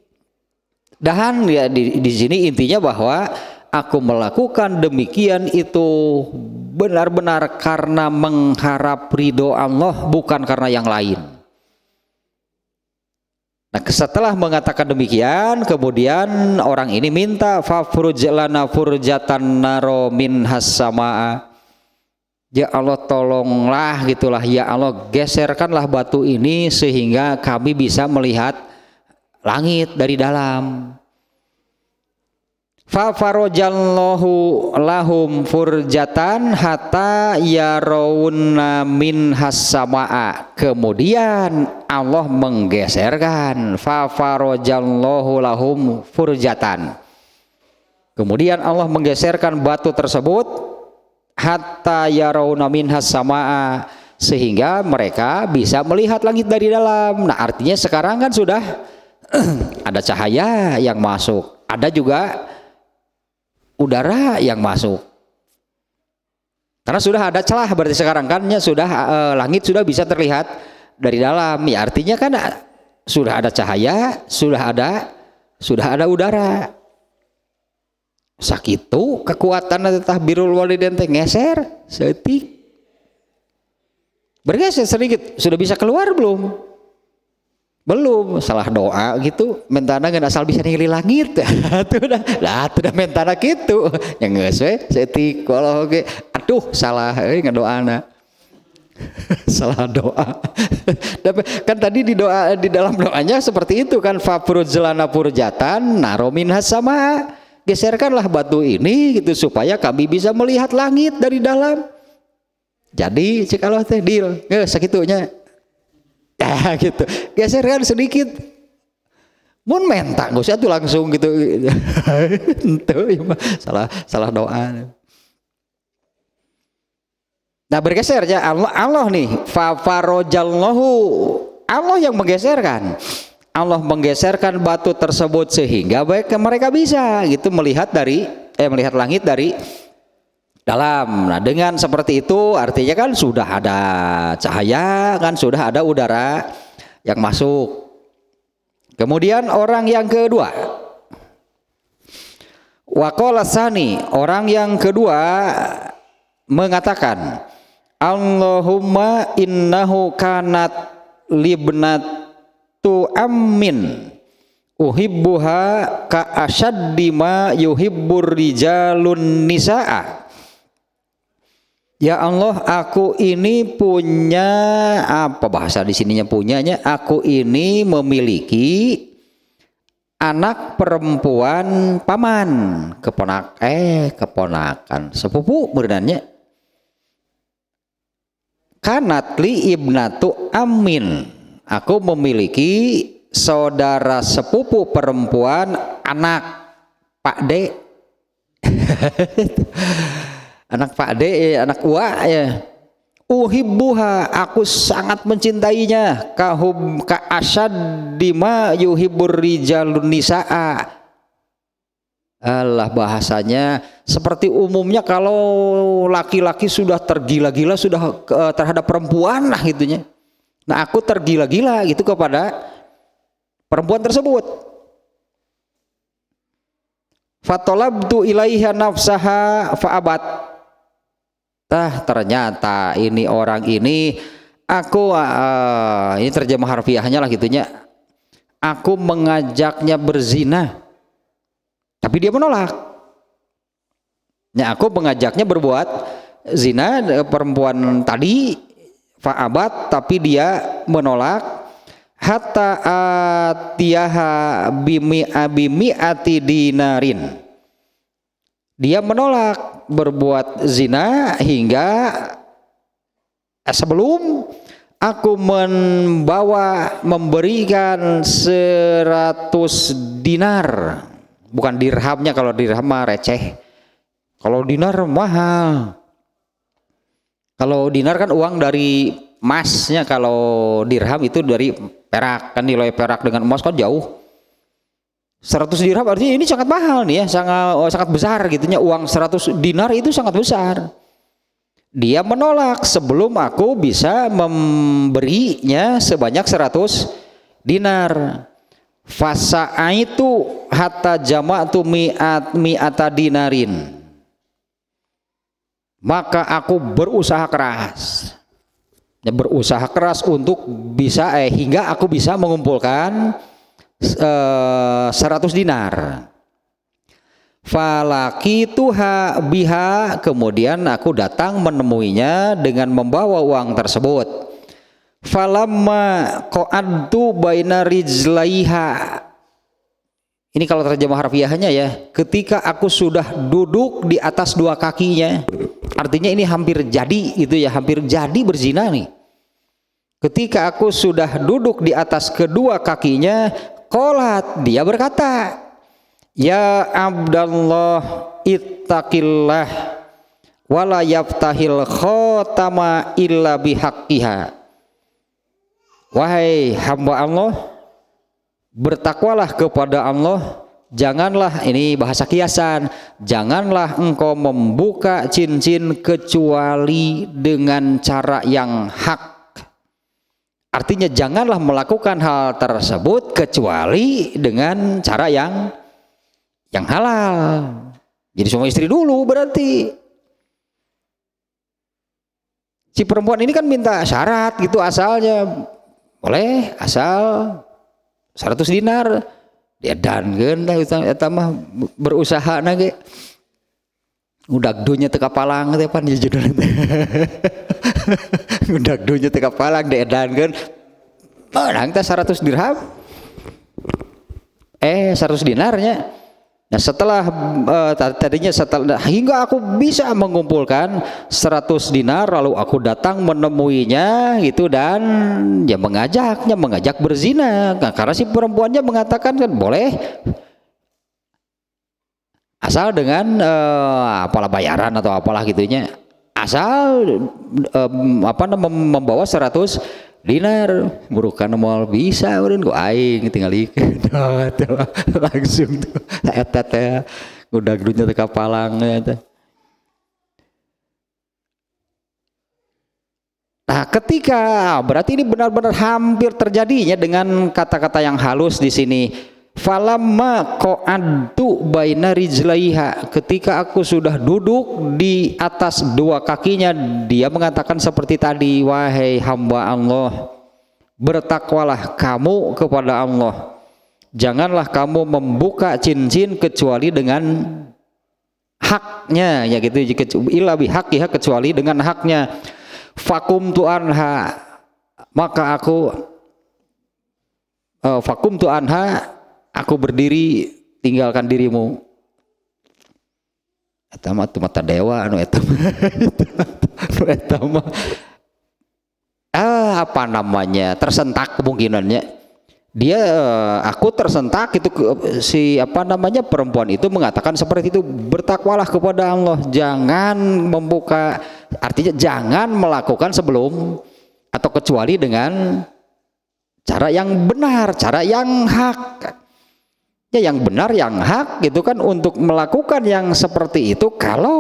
Dan ya di sini intinya bahwa aku melakukan demikian itu benar-benar karena mengharap ridho Allah, bukan karena yang lain. Nah setelah mengatakan demikian, kemudian orang ini minta fafruj lana furjatan naro min hassamaa. Ya Allah tolonglah gitulah, ya Allah geserkanlah batu ini sehingga kami bisa melihat langit dari dalam. Fa farajallahu lahum furjatan hatta yarawunna min hassamaa. Kemudian Allah menggeserkan, fa farajallahu lahum furjatan. Kemudian Allah menggeserkan batu tersebut hatta yarawunna min hassamaa, sehingga mereka bisa melihat langit dari dalam. Nah artinya sekarang kan sudah ada cahaya yang masuk, ada juga udara yang masuk, karena sudah ada celah. Berarti sekarang kan sudah langit sudah bisa terlihat dari dalam. Ya artinya kan sudah ada cahaya, sudah ada udara. Sakitu kekuatan tetah birrul walidain teh ngeser setik, bergeser sedikit, sudah bisa keluar belum? Belum, salah doa gitu, mentana nggak asal bisa ninggali langit. Tuh udah mentana gitu, yang nggak setik kalau oke, aduh salah, ngedoana, salah doa. Kan tadi di dalam doanya seperti itu kan, fafruj lana furjatan naro min hassamaa, geserkanlah batu ini gitu supaya kami bisa melihat langit dari dalam. Jadi cek Allah teh deal, sakitunya. Ya gitu, geserkan sedikit, mun menta nggak usah tuh langsung gitu. salah doa. Nah bergeser ya Allah nih, fa farajallahu, Allah yang menggeserkan. Allah menggeserkan batu tersebut sehingga baik mereka bisa gitu melihat langit dari dalam. Nah, dengan seperti itu artinya kan sudah ada cahaya, kan sudah ada udara yang masuk. Kemudian orang yang kedua, waqala tsani, orang yang kedua mengatakan, Allahumma innahu kanat libnatu ammin uhibbuha ka asyaddi ma yuhibbur rijalun nisaa. Ya Allah, aku ini punya, apa bahasa di sininya punyanya, aku ini memiliki anak perempuan paman, keponakan sepupu berenanya. Kanat li ibnatu amin, aku memiliki saudara sepupu perempuan anak Pak D. Anak Pak D, anak Uwa ya. Uhibbuha, aku sangat mencintainya. Ka asyaddi ma yuhibbur rijalun nisaa. Allah, bahasanya seperti umumnya kalau laki-laki sudah tergila-gila sudah terhadap perempuan lah gitunya. Nah, aku tergila-gila gitu kepada perempuan tersebut. Fatolabtu ilaiha nafsaha fa'abat. Ternyata ini orang ini, aku ini terjemah harfiahnya lah gitunya, aku mengajaknya berzina tapi dia menolak. Ya, aku mengajaknya berbuat zina perempuan tadi, fa'abat, tapi dia menolak. Hatta atiyaha bimi'ati dinarin, dia menolak berbuat zina hingga sebelum aku memberikan 100 dinar. Bukan dirhamnya, kalau dirham mah receh, kalau dinar mahal. Kalau dinar kan uang dari emasnya, kalau dirham itu dari perak, kan nilai perak dengan emas kan jauh. 100 dirham artinya ini sangat mahal nih ya, sangat besar gitunya, uang 100 dinar itu sangat besar. Dia menolak sebelum aku bisa memberinya sebanyak 100 dinar. Fasa'aitu hatta jama'tu mi'ata dinarin, maka aku berusaha keras untuk bisa hingga aku bisa mengumpulkan 100 dinar. Falaqituha biha, kemudian aku datang menemuinya dengan membawa uang tersebut. Falamma qa'adtu baina rijlaiha, ini kalau terjemah harfiahnya ya, ketika aku sudah duduk di atas dua kakinya, artinya ini hampir jadi itu ya, hampir jadi berzina nih. Ketika aku sudah duduk di atas kedua kakinya, qalat, dia berkata, ya Abdallah ittaqillah wala yaftahil khotama illa bihaqqiha. Wahai hamba Allah, bertakwalah kepada Allah, janganlah, ini bahasa kiasan, janganlah engkau membuka cincin kecuali dengan cara yang hak. Artinya janganlah melakukan hal tersebut kecuali dengan cara yang halal. Jadi semua istri dulu berarti. Si perempuan ini kan minta syarat gitu asalnya. Boleh asal 100 dinar. Dia dankeun tah eta mah berusaha na ge. Udak dunya teu kapalang teh pan judulna teh. Udak dunya teu kapalang diedankeun. Menang teh 100 dirham. 100 dinarnya. Nah, setelah hingga aku bisa mengumpulkan 100 dinar, lalu aku datang menemuinya gitu, dan dia mengajak berzina. Nah, karena si perempuannya mengatakan kan boleh asal dengan apalah bayaran atau apalah gitunya, asal membawa 100 dinar burukan moal bisa urang ku aing tinggal ikeun langsung tuh eta teh udah dunya teh kapalang eta. Nah, ketika berarti ini benar-benar hampir terjadinya dengan kata-kata yang halus di sini. Falamma qa'adtu baina rijlaiha, ketika aku sudah duduk di atas dua kakinya, dia mengatakan seperti tadi, wahai hamba Allah, bertakwalah kamu kepada Allah. Janganlah kamu membuka cincin kecuali dengan haknya, ya gitu, illa bihaqqiha, kecuali dengan haknya. Fakumtu anha, maka aku fakumtu anha, aku berdiri tinggalkan dirimu. Eta mah mata dewa anu eta mah apa namanya, tersentak kemungkinannya. Dia aku tersentak itu, si apa namanya perempuan itu mengatakan seperti itu, bertakwalah kepada Allah, jangan membuka, artinya jangan melakukan sebelum atau kecuali dengan cara yang benar, cara yang hak. Ya yang benar, yang hak gitu kan, untuk melakukan yang seperti itu kalau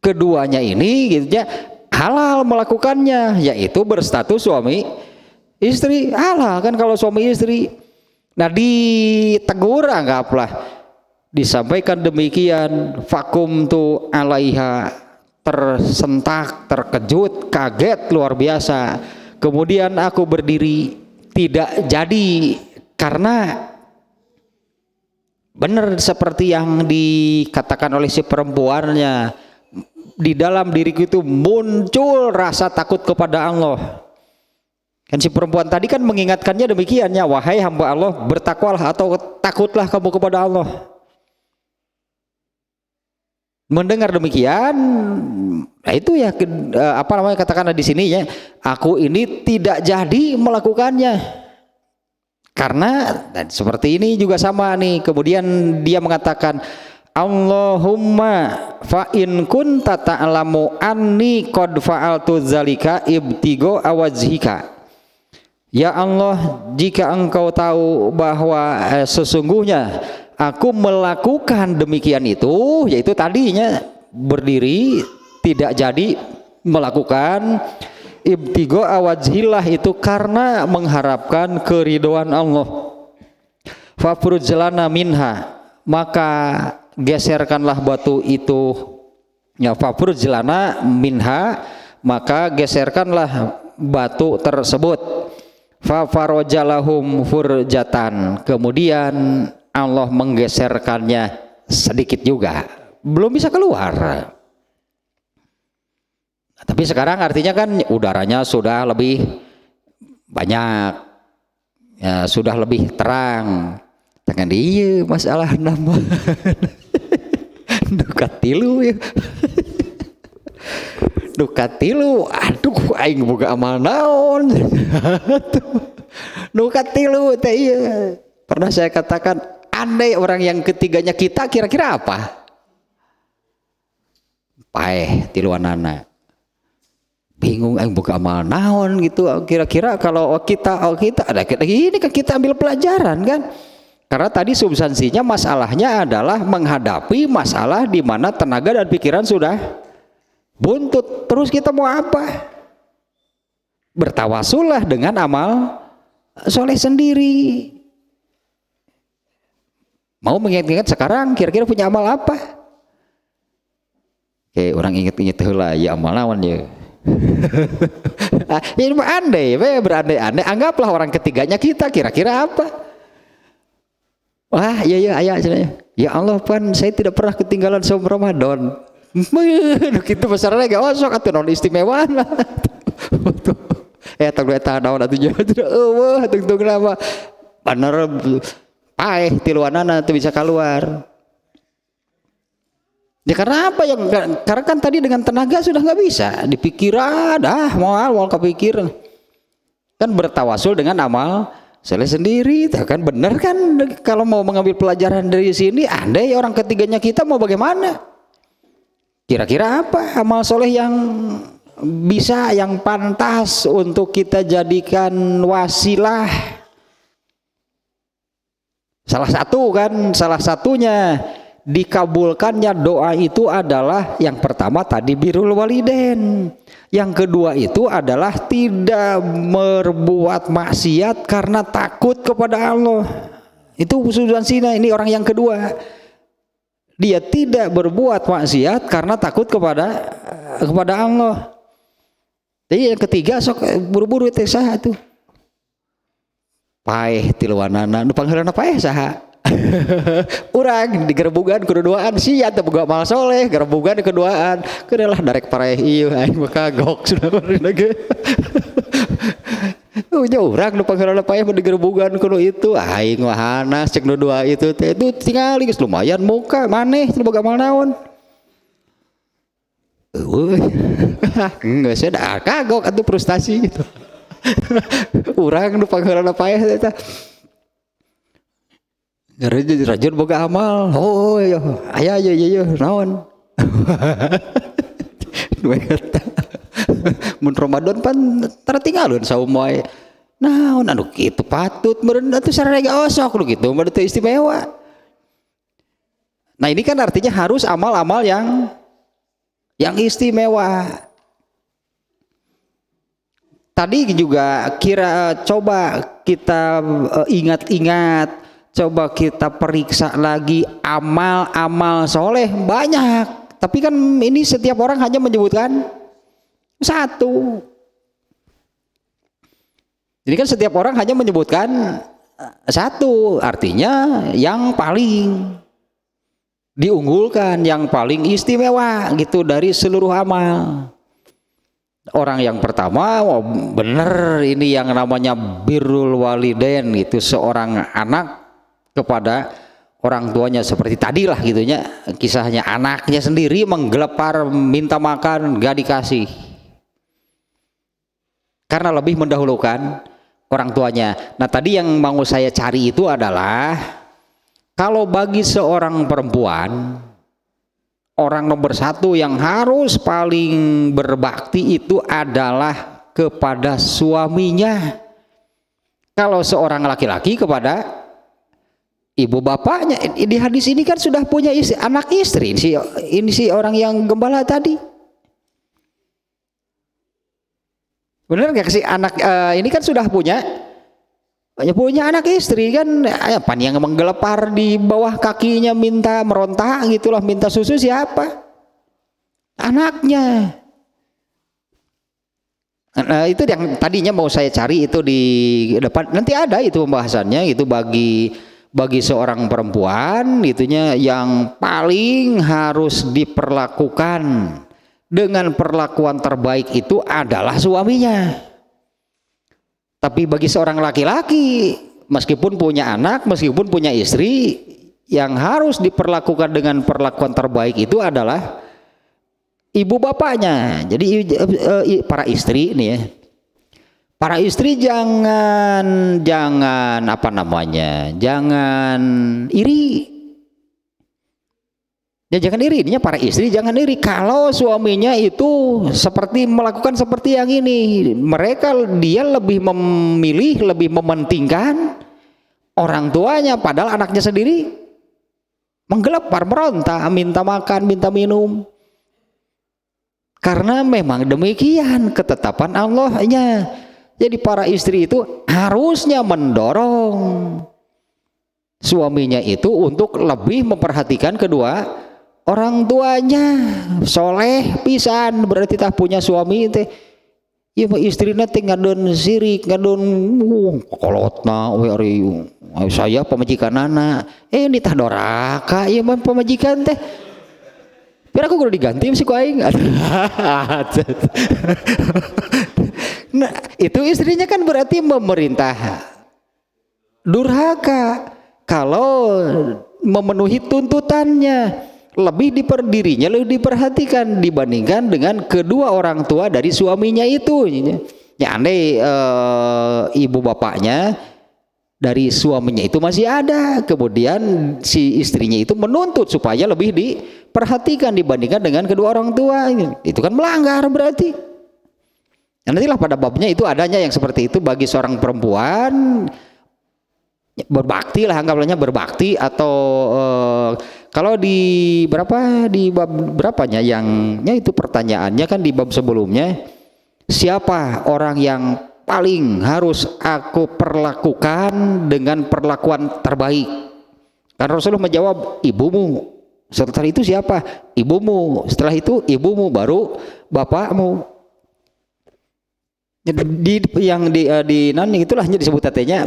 keduanya ini gitu ya halal melakukannya, yaitu berstatus suami istri, halal kan kalau suami istri. Nah, ditegur, anggaplah disampaikan demikian, fakumtu alaiha, tersentak, terkejut, kaget luar biasa. Kemudian aku berdiri, tidak jadi, karena benar seperti yang dikatakan oleh si perempuannya, di dalam diriku itu muncul rasa takut kepada Allah. Kan si perempuan tadi kan mengingatkannya demikiannya, wahai hamba Allah, bertakwalah atau takutlah kamu kepada Allah. Mendengar demikian, nah itu ya apa namanya, katakanlah di sini ya, aku ini tidak jadi melakukannya. Karena seperti ini juga sama nih. Kemudian dia mengatakan, Allahumma fa in kunta ta'lamu anni qad fa'altu dzalika ibtigo awajhika. Ya Allah, jika engkau tahu bahwa sesungguhnya aku melakukan demikian itu, yaitu tadinya berdiri tidak jadi melakukan, ibtigo awajhillah itu karena mengharapkan keridhaan Allah. Fafruj lana minha, maka geserkanlah batu itu, ya fafruj lana minha, maka geserkanlah batu tersebut. Fafarojalahum furjatan, kemudian Allah menggeserkannya sedikit juga, belum bisa keluar. Tapi sekarang artinya kan udaranya sudah lebih banyak, ya, sudah lebih terang. Tangan dia masalah nama Dukatilu ya. Dukatilu, aduh aing boga amal naon. Dukatilu teh iya. Pernah saya katakan, andai orang yang ketiganya kita, kira-kira apa? Paeh tiluanana. Bingung aing boga amal naon gitu, kira-kira kalau kita ada ini kan kita ambil pelajaran kan. Karena tadi substansinya masalahnya adalah menghadapi masalah di mana tenaga dan pikiran sudah buntut, terus kita mau apa? Bertawasullah dengan amal soleh sendiri. Mau mengingat-ingat sekarang kira-kira punya amal apa? Oke, orang ingat-ingat heula ya amal naon ya. Ini andai, berandai-andai, anggaplah orang ketiganya kita, kira-kira apa? Wah, iya aya ya Allah pan, saya tidak pernah ketinggalan saum Ramadan. Gitu besarnya gak osok atau non istimewa lah. Tak dua tahun naon atuh eueuh tungtung nama bener paeh tiluanana teu bisa keluar. Ya karena apa yang, karena kan tadi dengan tenaga sudah nggak bisa dipikiran, mau kepikir kan, bertawasul dengan amal soleh sendiri, kan bener kan? Kalau mau mengambil pelajaran dari sini, andai orang ketiganya kita mau bagaimana? Kira-kira apa amal soleh yang bisa, yang pantas untuk kita jadikan wasilah. Salah satunya dikabulkannya doa itu adalah yang pertama tadi birrul walidain. Yang kedua itu adalah tidak berbuat maksiat karena takut kepada Allah. Itu husnul zina, ini orang yang kedua. Dia tidak berbuat maksiat karena takut kepada Allah. Jadi yang ketiga sok buru-buru teh saha tuh. Paeh tiluanana, nu pangheulana paeh saha? Urang digerebugan keduaan sia teu boga amal soleh, gerebugan keduaan. Keudelah darek paeh ieu aing mah kagok sudah barina ge. Nya urang nu pangheulana paeh digerebugan kudu itu aing mah hanas cek nu dua itu teh itu tingali geus lumayan muka maneh teu boga amal naon. Geus da kagok atuh frustasi gitu. Urang nu pangheulana paeh eta rajin boga amal. Oh iya aya iya naon. Mun Ramadan pan tertinggalun saum wae. Naon anu kitu patut meureun atuh sarega osok nu kitu mah teu istimewa. Nah, ini kan artinya harus amal-amal yang istimewa. Tadi juga coba kita ingat-ingat, coba kita periksa lagi amal-amal soleh banyak. Tapi kan ini setiap orang hanya menyebutkan satu. Ini kan setiap orang hanya menyebutkan satu, artinya yang paling diunggulkan, yang paling istimewa gitu dari seluruh amal. Orang yang pertama, oh bener ini yang namanya birrul walidain, itu seorang anak kepada orang tuanya seperti tadilah gitunya kisahnya, anaknya sendiri menggelepar minta makan gak dikasih karena lebih mendahulukan orang tuanya. Nah, tadi yang mau saya cari itu adalah kalau bagi seorang perempuan, orang nomor satu yang harus paling berbakti itu adalah kepada suaminya. Kalau seorang laki-laki kepada ibu bapaknya. Di hadis ini kan sudah punya anak istri. Ini si orang yang gembala tadi. Benar nggak sih anak ini kan sudah punya anak istri kan, apa yang menggelepar di bawah kakinya minta meronta gitulah, minta susu siapa? Anaknya. Nah, itu yang tadinya mau saya cari itu di depan, nanti ada itu pembahasannya, itu bagi seorang perempuan itunya yang paling harus diperlakukan dengan perlakuan terbaik itu adalah suaminya. Tapi bagi seorang laki-laki, meskipun punya anak, meskipun punya istri, yang harus diperlakukan dengan perlakuan terbaik itu adalah ibu bapaknya. Jadi para istri nih ya, para istri jangan iri. Ya jangan iri, ini para istri jangan iri kalau suaminya itu melakukan seperti yang ini. Dia lebih memilih, lebih mementingkan orang tuanya, padahal anaknya sendiri menggelepar, meronta, minta makan, minta minum. Karena memang demikian ketetapan Allahnya. Jadi para istri itu harusnya mendorong suaminya itu untuk lebih memperhatikan kedua orang tuanya. Soleh pisan berarti tak punya suami teh ieu mah istrina teh ngadon sirik, ngadon kolotna we ari saya pamajikanana ini tah doraka ieu mah pamajikan teh. Pira aku kudu diganti mesti ku aing. Nah, itu istrinya kan berarti memerintah durhaka kalau memenuhi tuntutannya. Lebih dirinya lebih diperhatikan dibandingkan dengan kedua orang tua dari suaminya itu. Ya andai ibu bapaknya dari suaminya itu masih ada, kemudian si istrinya itu menuntut supaya lebih diperhatikan dibandingkan dengan kedua orang tua, itu kan melanggar berarti. Nantilah pada babnya itu adanya yang seperti itu bagi seorang perempuan berbakti lah, anggaplah berbakti atau kalau di bab berapanya yangnya itu pertanyaannya kan di bab sebelumnya, siapa orang yang paling harus aku perlakukan dengan perlakuan terbaik? Kan Rasulullah menjawab ibumu. Setelah itu siapa? Ibumu. Setelah itu ibumu, baru bapakmu. Di nanti itulah disebut katanya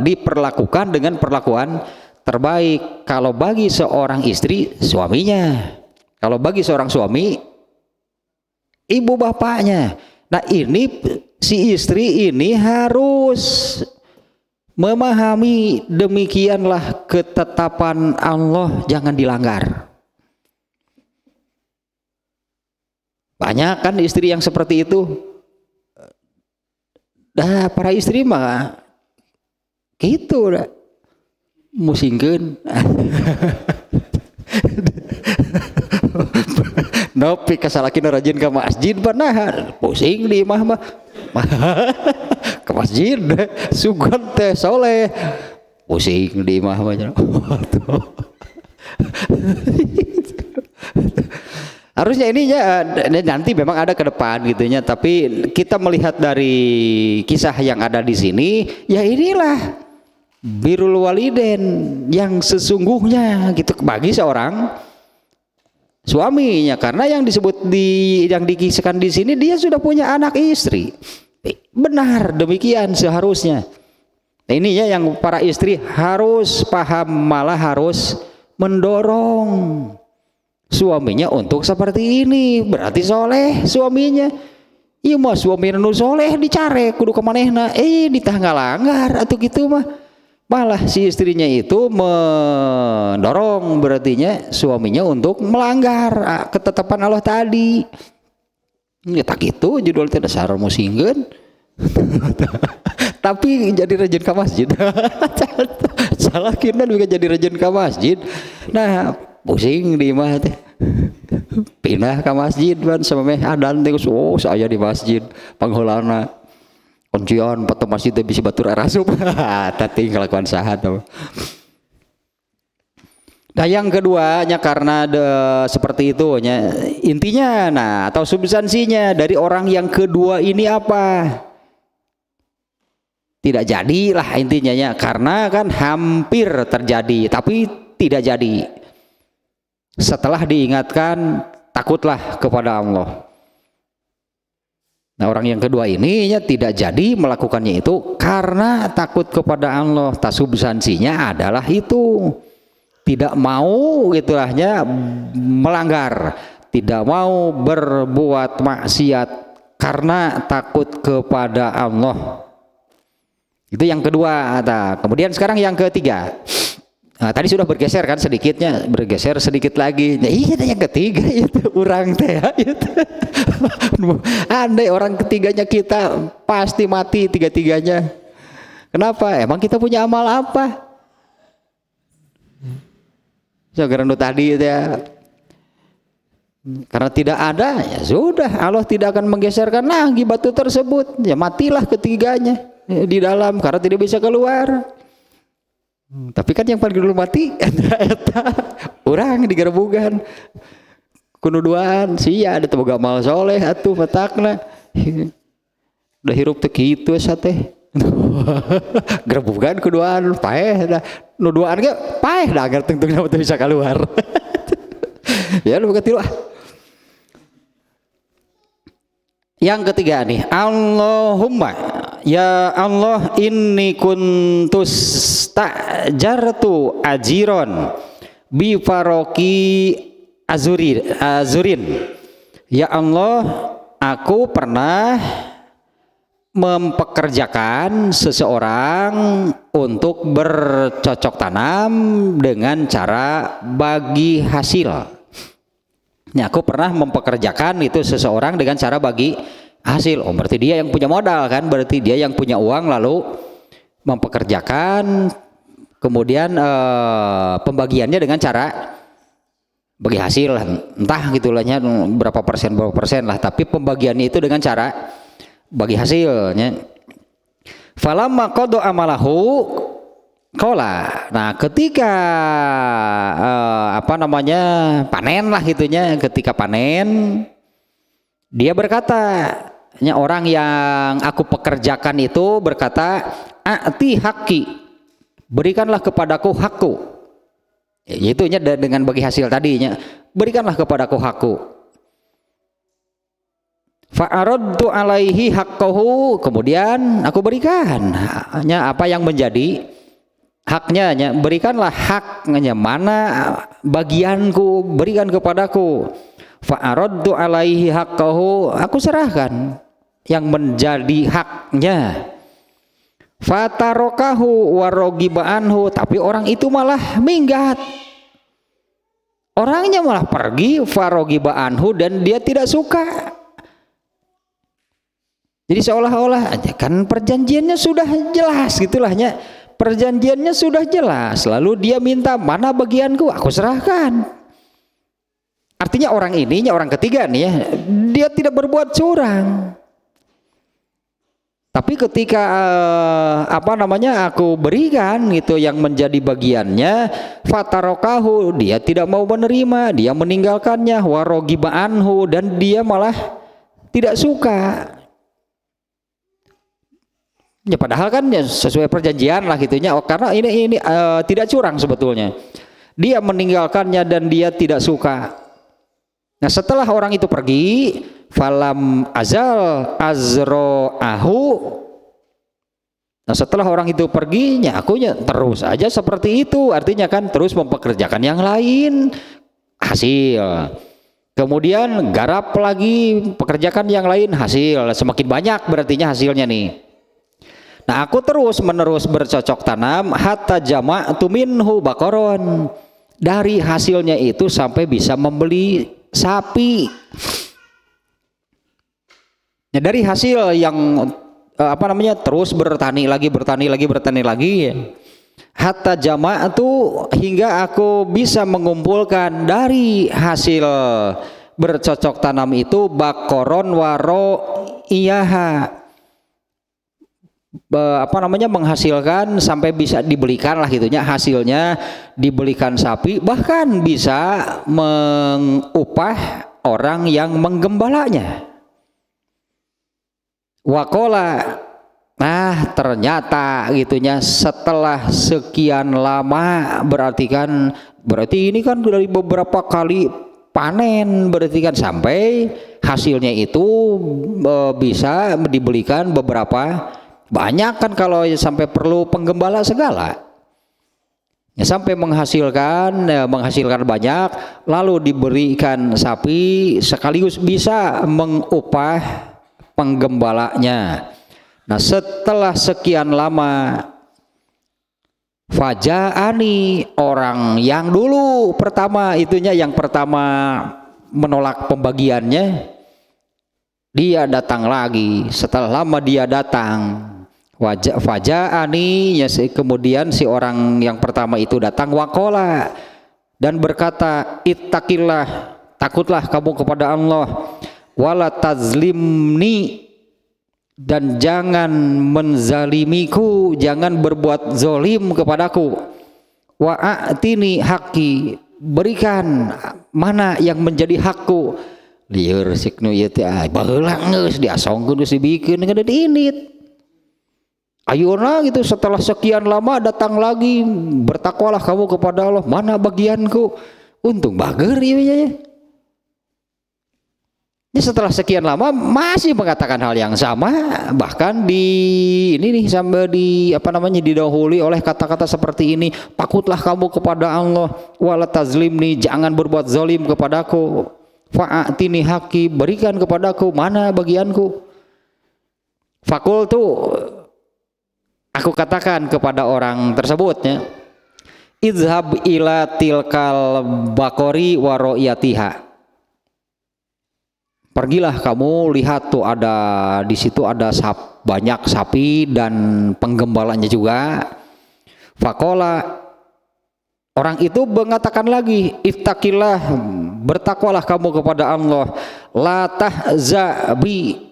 diperlakukan dengan perlakuan terbaik. Kalau bagi seorang istri, suaminya. Kalau bagi seorang suami, ibu bapaknya. Nah ini si istri ini harus memahami demikianlah ketetapan Allah, jangan dilanggar. Banyak kan istri yang seperti itu. Dah para istri mah gitu dah musingkeun. Nopi kasalakin rajin ke masjid pernah pusing di imah mah ke masjid sugan teh soleh pusing di imah mah. Harusnya ininya nanti memang ada ke depan gitunya, tapi kita melihat dari kisah yang ada di sini, ya inilah birrul walidain yang sesungguhnya gitu bagi seorang suaminya, karena yang disebut yang dikisahkan di sini dia sudah punya anak istri. Benar demikian seharusnya. Nah, ini ya yang para istri harus paham, malah harus mendorong suaminya untuk seperti ini. Berarti soleh suaminya. Iya mah suami nu soleh dicare kudu kemanehna ditah ngalanggar atau gitu mah. Malah si istrinya itu mendorong berartinya suaminya untuk melanggar ketetapan Allah tadi. Ya tak gitu judul teh dasar musingkeun. Tapi jadi rajin ke masjid. Salah kira juga jadi rajin ke masjid. Nah pusing di imah teh pindah ke masjid kan sama meh adan teh saya di masjid pangheulana kuncian foto masjid teh bisa batur arasup tadi ngelakuan sahat. Nah yang keduanya karena seperti itu intinya atau substansinya dari orang yang kedua ini apa, tidak jadilah intinya karena kan hampir terjadi tapi tidak jadi. Setelah diingatkan takutlah kepada Allah. Nah orang yang kedua ini tidak jadi melakukannya itu karena takut kepada Allah. Substansinya adalah itu tidak mau itulahnya melanggar, tidak mau berbuat maksiat karena takut kepada Allah. Itu yang kedua. Kemudian sekarang yang ketiga. Nah, tadi sudah bergeser kan sedikitnya, bergeser sedikit lagi. Nah, iya yang ketiga itu orang teh itu. Andai orang ketiganya kita pasti mati tiga-tiganya. Kenapa? Emang kita punya amal apa? Sekarang tadi ya. Karena tidak ada, ya sudah Allah tidak akan menggeserkan lagi batu tersebut. Ya matilah ketiganya di dalam karena tidak bisa keluar. Tapi kan yang paling dulu mati orang digerebugan kunuduan sia ada teboga mal soleh atuh matakna udah hirup teh kitu sate gerebugan kuduan paeh dah nuduan ge paeh dah agar tungtungna teu bisa keluar. Ya lu katilu Yang ketiga nih, Allahumma ya Allah inni kuntus ta'jartu ajiron bi faroki azurin. Ya Allah, aku pernah mempekerjakan seseorang untuk bercocok tanam dengan cara bagi hasil. Nah, aku pernah mempekerjakan itu seseorang dengan cara bagi hasil. Oh, berarti dia yang punya modal kan? Berarti dia yang punya uang lalu mempekerjakan, kemudian pembagiannya dengan cara bagi hasil lah, entah gitulahnya berapa persen lah, tapi pembagiannya itu dengan cara bagi hasilnya. Falamma qada amalahu qala. Nah, ketika panen lah gitunya, ketika panen dia berkata, orang yang aku pekerjakan itu berkata, a'ti haqqi, berikanlah kepadaku hakku. Yaitu dengan bagi hasil tadinya, berikanlah kepadaku hakku. Fa'aradtu alaihi haqqahu, kemudian aku berikan apa yang menjadi haknya, berikanlah haknya, mana bagianku, berikan kepadaku. Fa'aradtu alaihi haqqahu, aku serahkan yang menjadi haknya. Fatarokahu warogiba anhu, tapi orang itu malah minggat, orangnya malah pergi. Farogiba anhu, dan dia tidak suka. Jadi seolah-olah kan perjanjiannya sudah jelas gitulahnya, perjanjiannya sudah jelas, lalu dia minta mana bagianku, aku serahkan. Artinya orang ini, orang ketiga nih ya, dia tidak berbuat curang. Tapi ketika aku berikan gitu yang menjadi bagiannya, fatarokahu, dia tidak mau menerima, dia meninggalkannya. Warogiba anhu, dan dia malah tidak suka. Ya padahal kan ya sesuai perjanjian lah gitunya. Karena ini tidak curang sebetulnya. Dia meninggalkannya dan dia tidak suka. Nah, setelah orang itu pergi, falam azal azro'ahu. Nah, setelah orang itu perginya, akunya terus aja seperti itu. Artinya kan terus mempekerjakan yang lain, hasil. Kemudian garap lagi, pekerjakan yang lain, hasil. Semakin banyak berartinya hasilnya nih. Nah, aku terus menerus bercocok tanam hatta jama'tu minhu baqaron. Dari hasilnya itu sampai bisa membeli sapi. Nah, dari hasil yang terus bertani lagi, hatta jama'tu, hingga aku bisa mengumpulkan dari hasil bercocok tanam itu baqaron waro iyaha, menghasilkan sampai bisa dibelikan lah gitunya, hasilnya dibelikan sapi, bahkan bisa mengupah orang yang menggembalanya. Wakola, nah ternyata gitunya setelah sekian lama, berarti ini kan dari beberapa kali panen, berarti kan sampai hasilnya itu bisa dibelikan beberapa banyak kan, kalau sampai perlu penggembala segala ya, sampai menghasilkan banyak, lalu diberikan sapi, sekaligus bisa mengupah penggembalanya. Nah, setelah sekian lama, fajaani, orang yang dulu pertama itunya, yang pertama menolak pembagiannya, dia datang lagi. Setelah lama dia datang, fajaani, ya, kemudian si orang yang pertama itu datang, wakola, dan berkata, ittaqillah, takutlah kamu kepada Allah, wala tazlimni, dan jangan menzalimiku, jangan berbuat zolim kepadaku. Wa a'tini haqqi, berikan mana yang menjadi hakku. Lieur siknu ieu teh baheula geus diasongkeun geus dibikeun geus diinit. Ayeuna gitu setelah sekian lama datang lagi, bertakwalah kamu kepada Allah, mana bagianku. Untung bager ieu ya. Ini setelah sekian lama masih mengatakan hal yang sama, bahkan sampai didahului oleh kata-kata seperti ini, takutlah kamu kepada Allah, wala tazlimni, jangan berbuat zalim kepadaku, fa'atini haqqi, berikan kepadaku mana bagianku. Fakultu, aku katakan kepada orang tersebutnya, izhab ila tilkal baqori wa ro'yatiha, pergilah kamu, lihat tuh di situ ada banyak sapi dan penggembalanya juga. Fakola, Orang itu mengatakan lagi, ittaqillah, bertakwalah kamu kepada Allah, la tahzabi.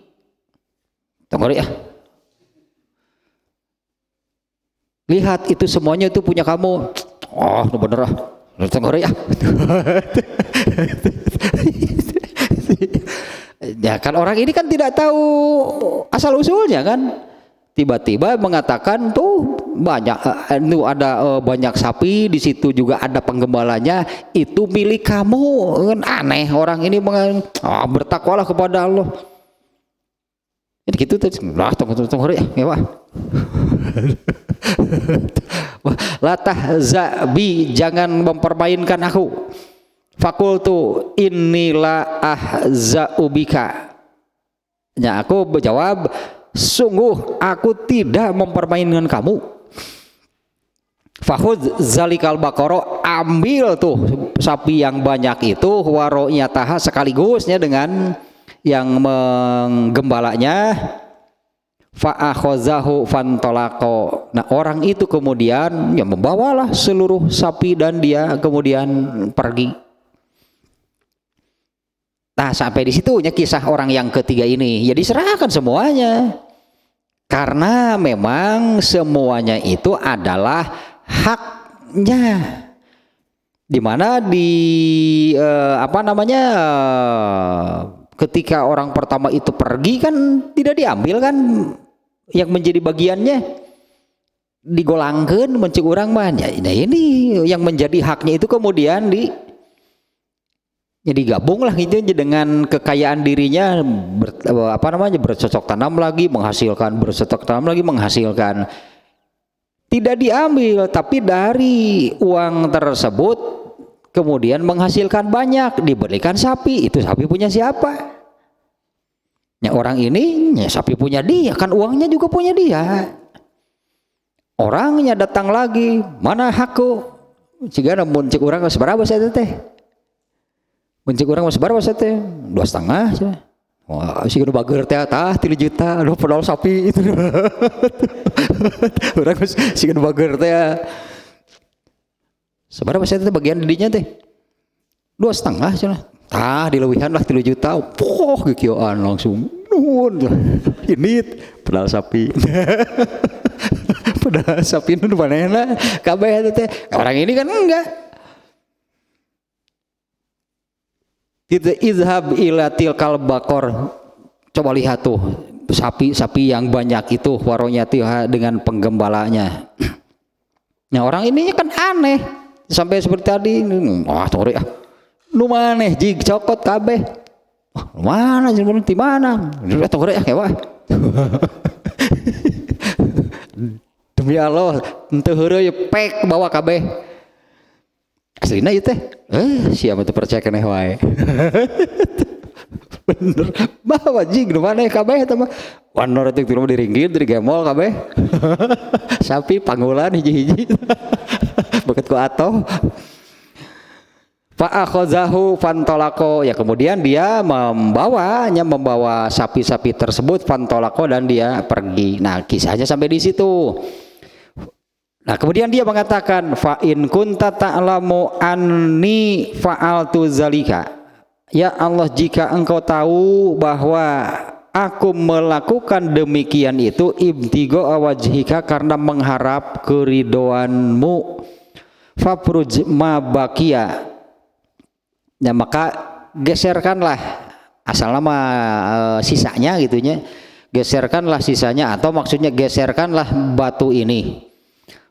Tunggu ya. Lihat itu semuanya itu punya kamu. Oh, bener ah. Tunggu ya. Ya kan orang ini kan tidak tahu asal usulnya kan. Tiba-tiba mengatakan tuh banyak itu ada banyak sapi di situ juga ada penggembalanya itu milik kamu kan aneh orang ini bertakwalah kepada Allah ini gitu tuh lah tunggu ya Pak la tahzabi jangan mempermainkan aku fakultu innila ahzaubika ya aku berjawab sungguh aku tidak mempermainkan kamu. Fakhudz zalikal baqara, ambil tuh sapi yang banyak itu waro'iyataha sekaligusnya dengan yang menggembalanya. Fa'akhozahu fantolako. Nah orang itu kemudian ya membawalah seluruh sapi dan dia kemudian pergi. Nah sampai di situnya kisah orang yang ketiga ini ya diserahkan semuanya karena memang semuanya itu adalah haknya dimana ketika orang pertama itu pergi kan tidak diambil kan yang menjadi bagiannya digolangkan mencik urang mah nah ini yang menjadi haknya itu kemudian jadi gabung lah gitu dengan kekayaan dirinya bercocok tanam lagi menghasilkan bercocok tanam lagi menghasilkan tidak diambil tapi dari uang tersebut kemudian menghasilkan banyak diberikan sapi itu sapi punya siapa ya orang ini ya sapi punya dia kan uangnya juga punya dia orangnya datang lagi mana hakku jika namun cek orang seberapa saya teh mencik orang mas berapa teh 2,5 wah sih udah bager teh 3 juta aduh pedal sapi itu orang sih udah bager teh seberapa saya teh bagian didinya teh 2,5 cina dilewihan lah 3 juta poh gikioan langsung nuhun ini pedal sapi pedal sapi itu mana kabeh teh orang ini kan enggak kita izhab ila tilkal baqar coba lihat tuh sapi-sapi yang banyak itu waronya dengan penggembalanya nah orang ini kan aneh sampai seperti tadi wah sorry ah nu maneh jig cokot kabeh mana jeung di mana sorry ah wah demi Allah henteu heureuy pek bawa kabeh aslina ieu teh siapa tuh percaya keneh wae bener bawa jing nu maneh kabeh eta mah wanor teh turun diringgit di gemol kabeh sapi panggulan hiji-hiji beukeut ku atoh fa akhazahu fantolako ya kemudian dia membawa sapi-sapi tersebut fantolako dan dia pergi nah kisahnya sampai di situ. Nah kemudian dia mengatakan fa in kunta ta'lamu anni fa'altu zalika ya Allah jika engkau tahu bahwa aku melakukan demikian itu ibtigo wajhika karena mengharap keridhoanmu fafruj ma baqiya ya maka geserkanlah asal nama sisanya gitunya geserkanlah sisanya atau maksudnya geserkanlah batu ini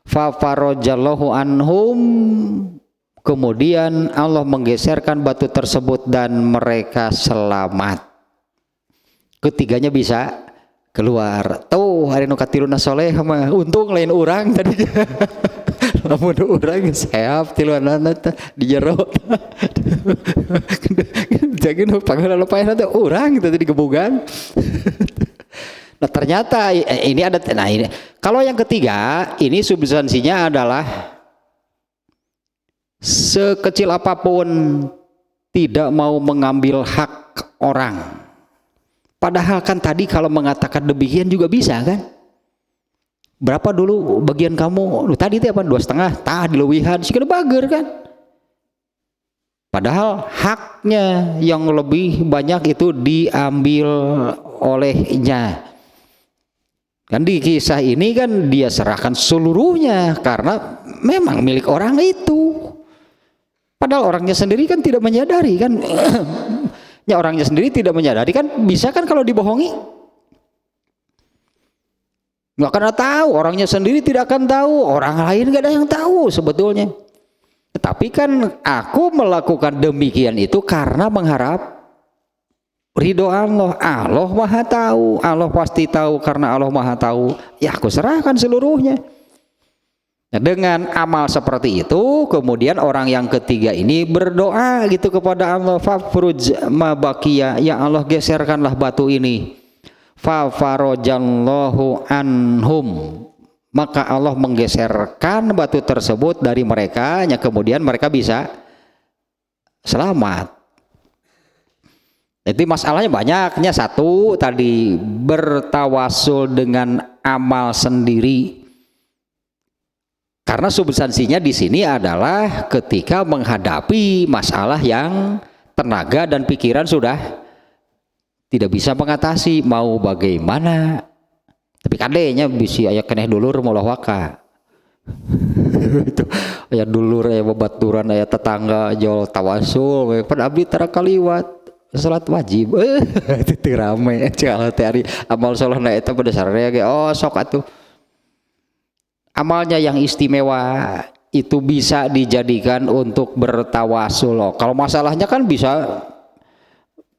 fa farajallahu anhum kemudian Allah menggeserkan batu tersebut dan mereka selamat ketiganya bisa keluar tuh hari nu katiluna soleh mah untung lain urang tadi lamun urang sehat tiluanana di jero jadi nu panggeulan paeh teh urang tadi digebugan. Nah ternyata ini ada ini kalau yang ketiga ini substansinya adalah sekecil apapun tidak mau mengambil hak orang padahal kan tadi kalau mengatakan demikian juga bisa kan berapa dulu bagian kamu? Tadi itu apa? 2,5. Tah dilewihan sih bager kan. Padahal haknya yang lebih banyak itu diambil olehnya. Kan di kisah ini kan dia serahkan seluruhnya karena memang milik orang itu. Padahal orangnya sendiri kan tidak menyadari kan. Ya orangnya sendiri tidak menyadari kan, bisa kan kalau dibohongi? Nggak akan tahu, orangnya sendiri tidak akan tahu, orang lain nggak ada yang tahu sebetulnya. Tetapi kan aku melakukan demikian itu karena mengharap ridho Allah. Allah Maha tahu, Allah pasti tahu, karena Allah Maha tahu. Ya aku serahkan seluruhnya. Nah, dengan amal seperti itu, kemudian orang yang ketiga ini berdoa gitu kepada Allah, fafruj ma baqiya, ya Allah geserkanlah batu ini. Fa farajallahu anhum, maka Allah menggeserkan batu tersebut dari mereka, ya kemudian mereka bisa selamat. Jadi masalahnya banyaknya. Satu tadi bertawasul dengan amal sendiri. Karena substansinya di sini adalah ketika menghadapi masalah yang tenaga dan pikiran sudah tidak bisa mengatasi, mau bagaimana. Tapi kadenya bisa aya keneh dulur maulah waka. Itu aya dulur, aya babaturan, aya tetangga jol tawasul, pada abdi tara kaliwat salat wajib. Itu teu rame cal teh ari amal salehna eta pada sararea ge oh sok atuh. Amalnya yang istimewa itu bisa dijadikan untuk bertawasul. Kalau masalahnya kan bisa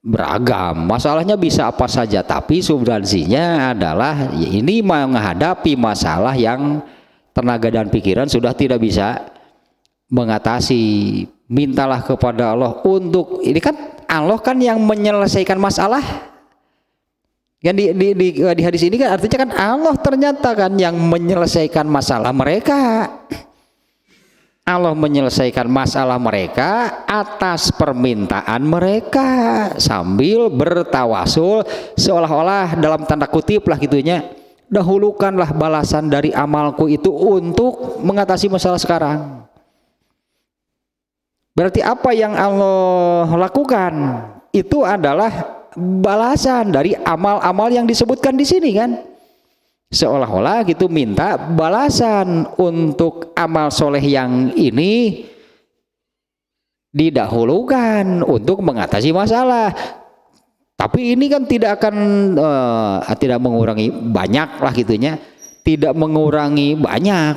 beragam, masalahnya bisa apa saja, tapi substansinya adalah ya ini menghadapi masalah yang tenaga dan pikiran sudah tidak bisa mengatasi. Mintalah kepada Allah untuk ini kan Allah kan yang menyelesaikan masalah. Yang di hadis ini kan artinya kan Allah ternyata kan yang menyelesaikan masalah mereka. Allah menyelesaikan masalah mereka atas permintaan mereka sambil bertawasul, seolah-olah dalam tanda kutip lah gitunya, dahulukanlah balasan dari amalku itu untuk mengatasi masalah sekarang. Berarti apa yang Allah lakukan itu adalah balasan dari amal-amal yang disebutkan di sini kan. Seolah-olah gitu minta balasan untuk amal soleh yang ini didahulukan untuk mengatasi masalah. Tapi ini kan tidak akan tidak mengurangi banyak lah gitunya, tidak mengurangi banyak.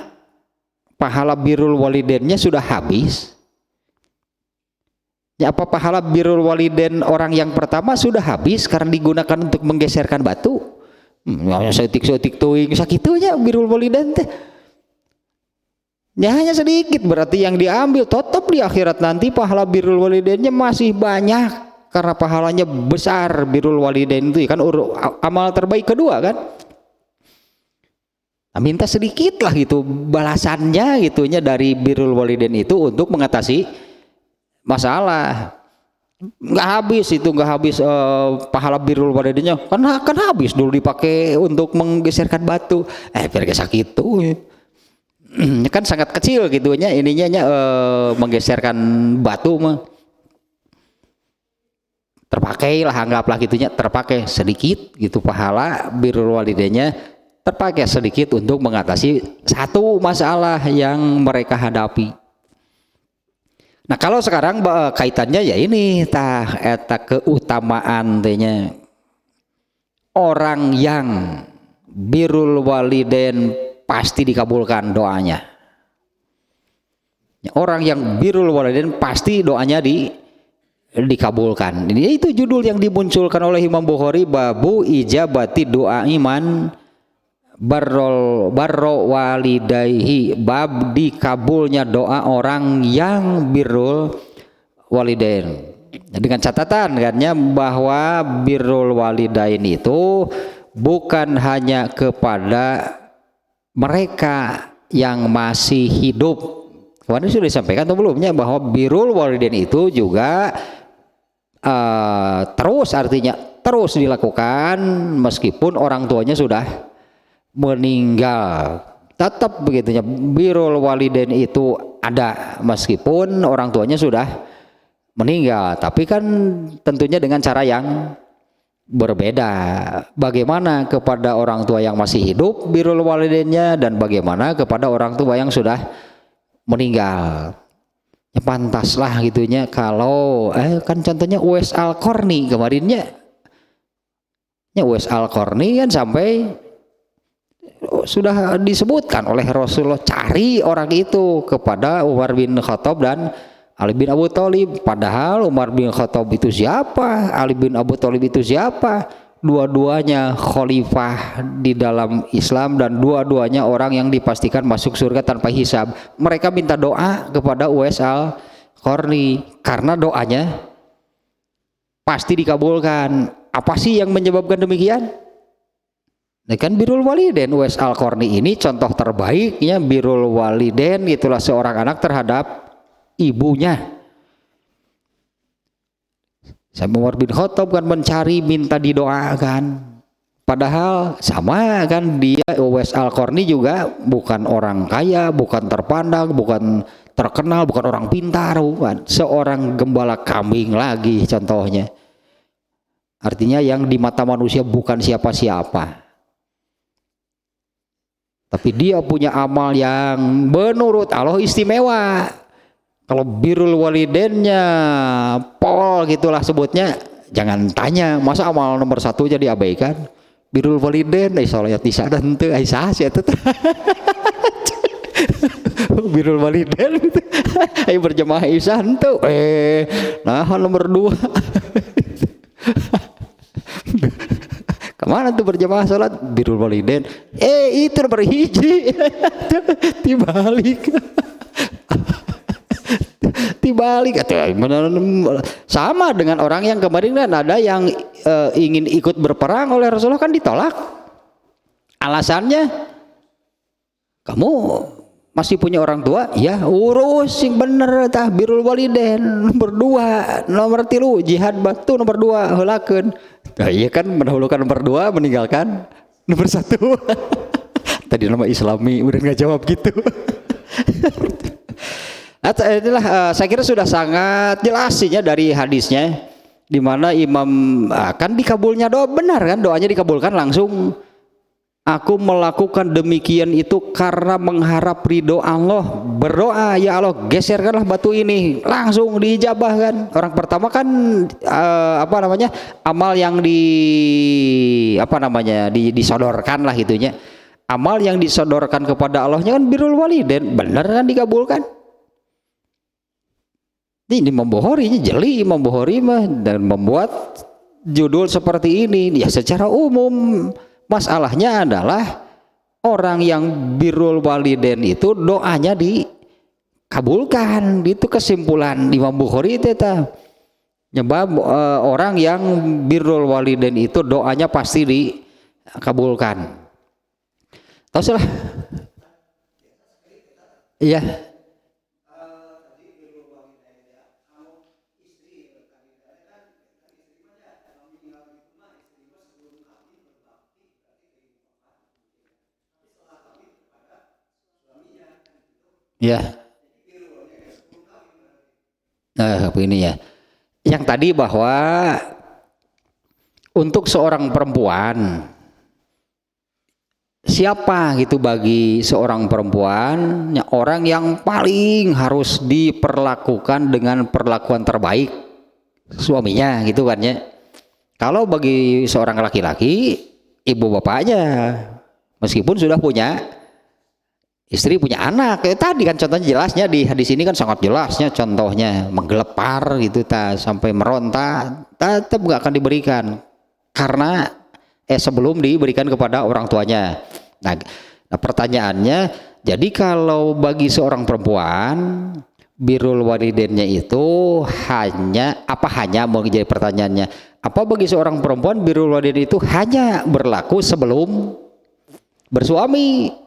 Pahala birrul walidainnya sudah habis. Ya apa pahala birrul walidain orang yang pertama sudah habis karena digunakan untuk menggeserkan batu. Setik-setik tuing sakitunya birrul walidain teh. Ya hanya sedikit, berarti yang diambil tetap di akhirat nanti pahala birrul walidainnya masih banyak karena pahalanya besar. Birrul walidain itu kan amal terbaik kedua kan. Nah, minta sedikit lah gitu balasannya gitunya dari birrul walidain itu untuk mengatasi masalah. Nggak habis itu, nggak habis pahala birrul walidainnya kan habis dulu dipakai untuk menggeserkan batu biar gak sakit tuh kan sangat kecil gitunya ininya menggeserkan batu mah terpakai lah, anggaplah gitunya terpakai sedikit gitu pahala birrul walidainnya terpakai sedikit untuk mengatasi satu masalah yang mereka hadapi. Nah kalau sekarang kaitannya ya ini eta keutamaan tehnya orang yang birrul walidain pasti dikabulkan doanya. Orang yang birrul walidain pasti doanya dikabulkan. Ini itu judul yang dimunculkan oleh Imam Bukhari, babu ijabati doa iman barro walidayhi, bab dikabulnya doa orang yang birrul walidain. Dengan catatan katanya bahwa birrul walidain itu bukan hanya kepada mereka yang masih hidup. Kemarin sudah disampaikan atau belumnya bahwa birrul walidain itu juga terus artinya terus dilakukan meskipun orang tuanya sudah meninggal, tetap begitunya birrul walidain itu ada meskipun orang tuanya sudah meninggal, tapi kan tentunya dengan cara yang berbeda. Bagaimana kepada orang tua yang masih hidup birrul walidainnya dan bagaimana kepada orang tua yang sudah meninggal. Ya pantaslah gitunya kalau kan contohnya Uwais Al-Qarni kemarinnya, ya Uwais Al-Qarni kan sampai sudah disebutkan oleh Rasulullah, cari orang itu kepada Umar bin Khattab dan Ali bin Abu Thalib. Padahal Umar bin Khattab itu siapa, Ali bin Abu Thalib itu siapa? Dua-duanya khalifah di dalam Islam dan dua-duanya orang yang dipastikan masuk surga tanpa hisab. Mereka minta doa kepada Uwais Al-Qarni karena doanya pasti dikabulkan. Apa sih yang menyebabkan demikian? Nah, kan birrul walidain. Uwais Al-Qarni ini contoh terbaiknya birrul walidain, itulah seorang anak terhadap ibunya. Sampai Umar bin Khattab kan mencari, minta didoakan. Padahal sama kan dia Uwais Al-Qarni juga bukan orang kaya, bukan terpandang, bukan terkenal, bukan orang pintar, bukan. Seorang gembala kambing lagi contohnya. Artinya yang di mata manusia bukan siapa-siapa. Tapi dia punya amal yang menurut Allah istimewa. Kalau birrul walidainnya pol gitulah sebutnya, jangan tanya masa amal nomor 1 jadi abaikan. Birrul walidain salat isya dan teu aisyah sih eta. Birrul walidain gitu. Ayo berjamaah isya henteu. Nah nomor 2. Kemana tuh berjamaah sholat? Birrul walidain. Itu nomor 1. Dibalik. Dibalik sama dengan orang yang kemarin kan ada yang ingin ikut berperang oleh Rasulullah kan ditolak. Alasannya, kamu masih punya orang tua? Ya urus yang bener tah birrul walidain nomor 2, nomor 3 jihad batu nomor 2 heulakeun. Nah, iya kan mendahulukan nomor 2 meninggalkan nomor 1. Tadi nama Islami udah nggak jawab gitu. Inilah saya kira sudah sangat jelas ya dari hadisnya, di mana imam kan dikabulnya doa, benar kan doanya dikabulkan langsung. Aku melakukan demikian itu karena mengharap ridho Allah. Berdoa, ya Allah geserkanlah batu ini, langsung diijabah kan. Orang pertama kan amal yang disodorkan lah gitunya. Amal yang disodorkan kepada Allahnya kan birrul walidain, benar kan dikabulkan. Ini membohorinya jeli, membohori mah dan membuat judul seperti ini ya secara umum. Masalahnya adalah orang yang birrul walidain itu doanya dikabulkan. Itu kesimpulan Imam Bukhari itu nyebab orang yang birrul walidain itu doanya pasti dikabulkan. Tahu salah? Iya. Ya, nah ini ya, yang tadi bahwa untuk seorang perempuan, siapa gitu bagi seorang perempuan, orang yang paling harus diperlakukan dengan perlakuan terbaik, suaminya gitu kan ya. Kalau bagi seorang laki-laki, ibu bapaknya, meskipun sudah punya istri, punya anak, kayak tadi kan contohnya jelasnya di hadis ini kan sangat jelasnya, contohnya menggelepar gitu sampai meronta, tetap nggak akan diberikan karena sebelum diberikan kepada orang tuanya. Nah pertanyaannya, jadi kalau bagi seorang perempuan birrul walidainnya itu hanya mau jadi pertanyaannya, apa bagi seorang perempuan birrul walidain itu hanya berlaku sebelum bersuami?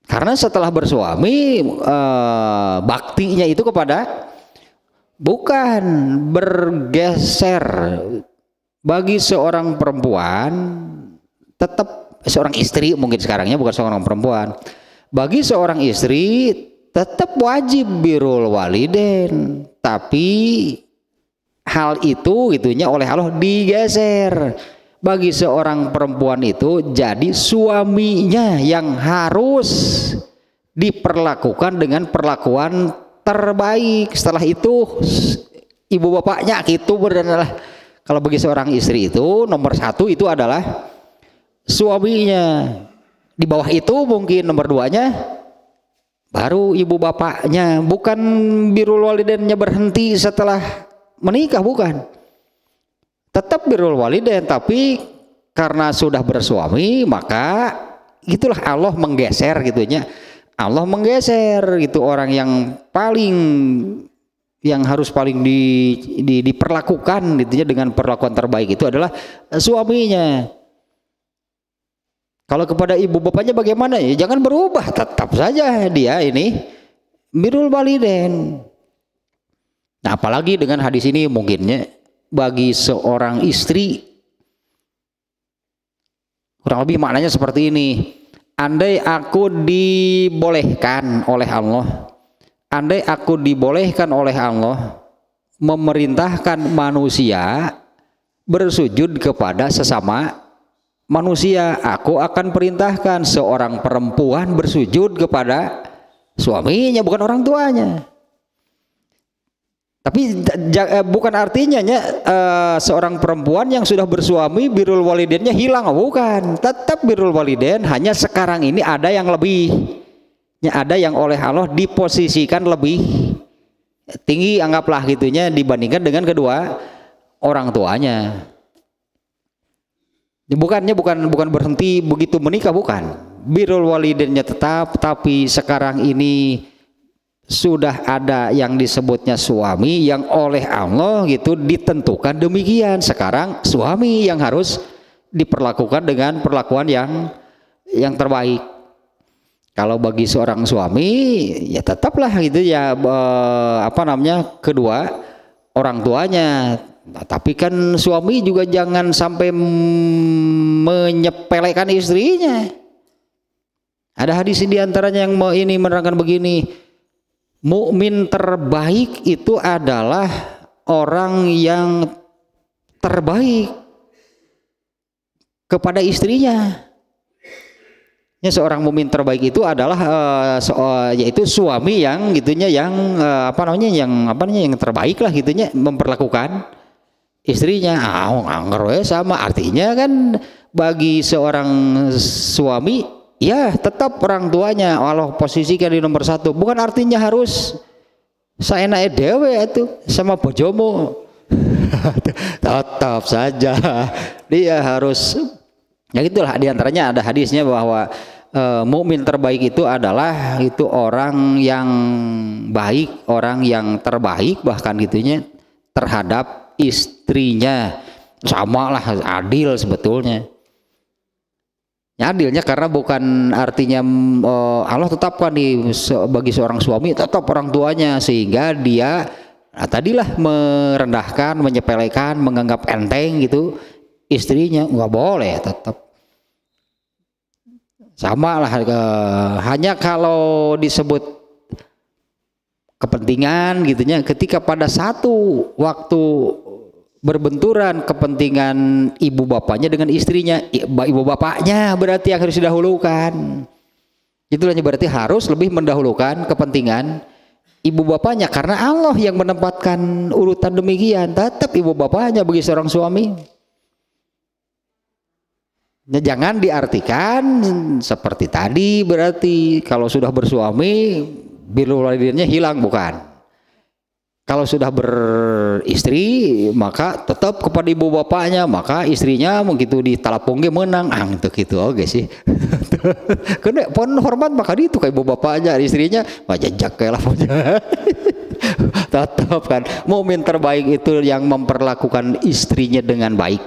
Karena setelah bersuami baktinya itu kepada bukan bergeser. Bagi seorang perempuan tetap seorang istri mungkin sekarangnya, bukan seorang perempuan. Bagi seorang istri tetap wajib birrul walidain, tapi hal itu gitunya oleh Allah digeser. Bagi seorang perempuan itu jadi suaminya yang harus diperlakukan dengan perlakuan terbaik. Setelah itu ibu bapaknya gitu beradalah. Kalau bagi seorang istri itu nomor satu itu adalah suaminya. Di bawah itu mungkin nomor duanya baru ibu bapaknya. Bukan birrul walidainnya berhenti setelah menikah, bukan. Tetap birrul walidain, tapi karena sudah bersuami maka itulah Allah menggeser gitunya. Allah menggeser gitu orang yang paling yang harus paling diperlakukan gitunya dengan perlakuan terbaik itu adalah suaminya. Kalau kepada ibu bapaknya bagaimana? Ya jangan berubah, tetap saja dia ini birrul walidain. Nah, apalagi dengan hadis ini mungkinnya bagi seorang istri kurang lebih maknanya seperti ini. Andai aku dibolehkan oleh Allah, andai aku dibolehkan oleh Allah memerintahkan manusia bersujud kepada sesama manusia, aku akan perintahkan seorang perempuan bersujud kepada suaminya, bukan orang tuanya. Tapi bukan artinya seorang perempuan yang sudah bersuami birrul walidainnya hilang, bukan. Tetap birrul walidain, hanya sekarang ini ada yang lebih, ada yang oleh Allah diposisikan lebih tinggi, anggaplah gitunya, dibandingkan dengan kedua orang tuanya. Bukan berhenti begitu menikah, bukan. Birrul walidainnya tetap, tapi sekarang ini sudah ada yang disebutnya suami yang oleh Allah gitu ditentukan demikian. Sekarang suami yang harus diperlakukan dengan perlakuan yang terbaik. Kalau bagi seorang suami ya tetaplah gitu ya kedua orang tuanya. Nah, tapi kan suami juga jangan sampai menyepelekan istrinya. Ada hadis di antaranya yang ini menerangkan begini, mukmin terbaik itu adalah orang yang terbaik kepada istrinya. Ya, seorang mukmin terbaik itu adalah yaitu suami yang gitunya yang yang terbaik lah gitunya memperlakukan istrinya. Sama artinya kan bagi seorang suami ya tetap orang tuanya Allah posisikan di nomor satu. Bukan artinya harus saenake dhewe itu sama bojomu. Tetap saja dia harus ya itulah. Di antaranya ada hadisnya bahwa mukmin terbaik itu adalah itu orang yang baik, orang yang terbaik bahkan gitunya terhadap istrinya. Sama lah, adil sebetulnya. Adilnya karena bukan artinya Allah tetapkan bagi seorang suami tetap orang tuanya, sehingga dia tadilah merendahkan, menyepelekan, menganggap enteng gitu istrinya. Nggak boleh, tetap sama lah. Hanya kalau disebut kepentingan gitunya, ketika pada satu waktu berbenturan kepentingan ibu bapaknya dengan istrinya, ibu bapaknya berarti yang harus didahulukan. Itulah berarti harus lebih mendahulukan kepentingan ibu bapaknya, karena Allah yang menempatkan urutan demikian. Tetap ibu bapaknya bagi seorang suami. Nah, jangan diartikan seperti tadi berarti kalau sudah bersuami birrul walidainnya hilang, bukan. Kalau sudah beristri maka tetap kepada ibu bapaknya, maka istrinya begitu ditalapungnya menang gitu oke sih. Kena pon hormat maka itu ke ibu bapaknya, istrinya jajak kayak lah punya. Tetap kan mukmin terbaik itu yang memperlakukan istrinya dengan baik.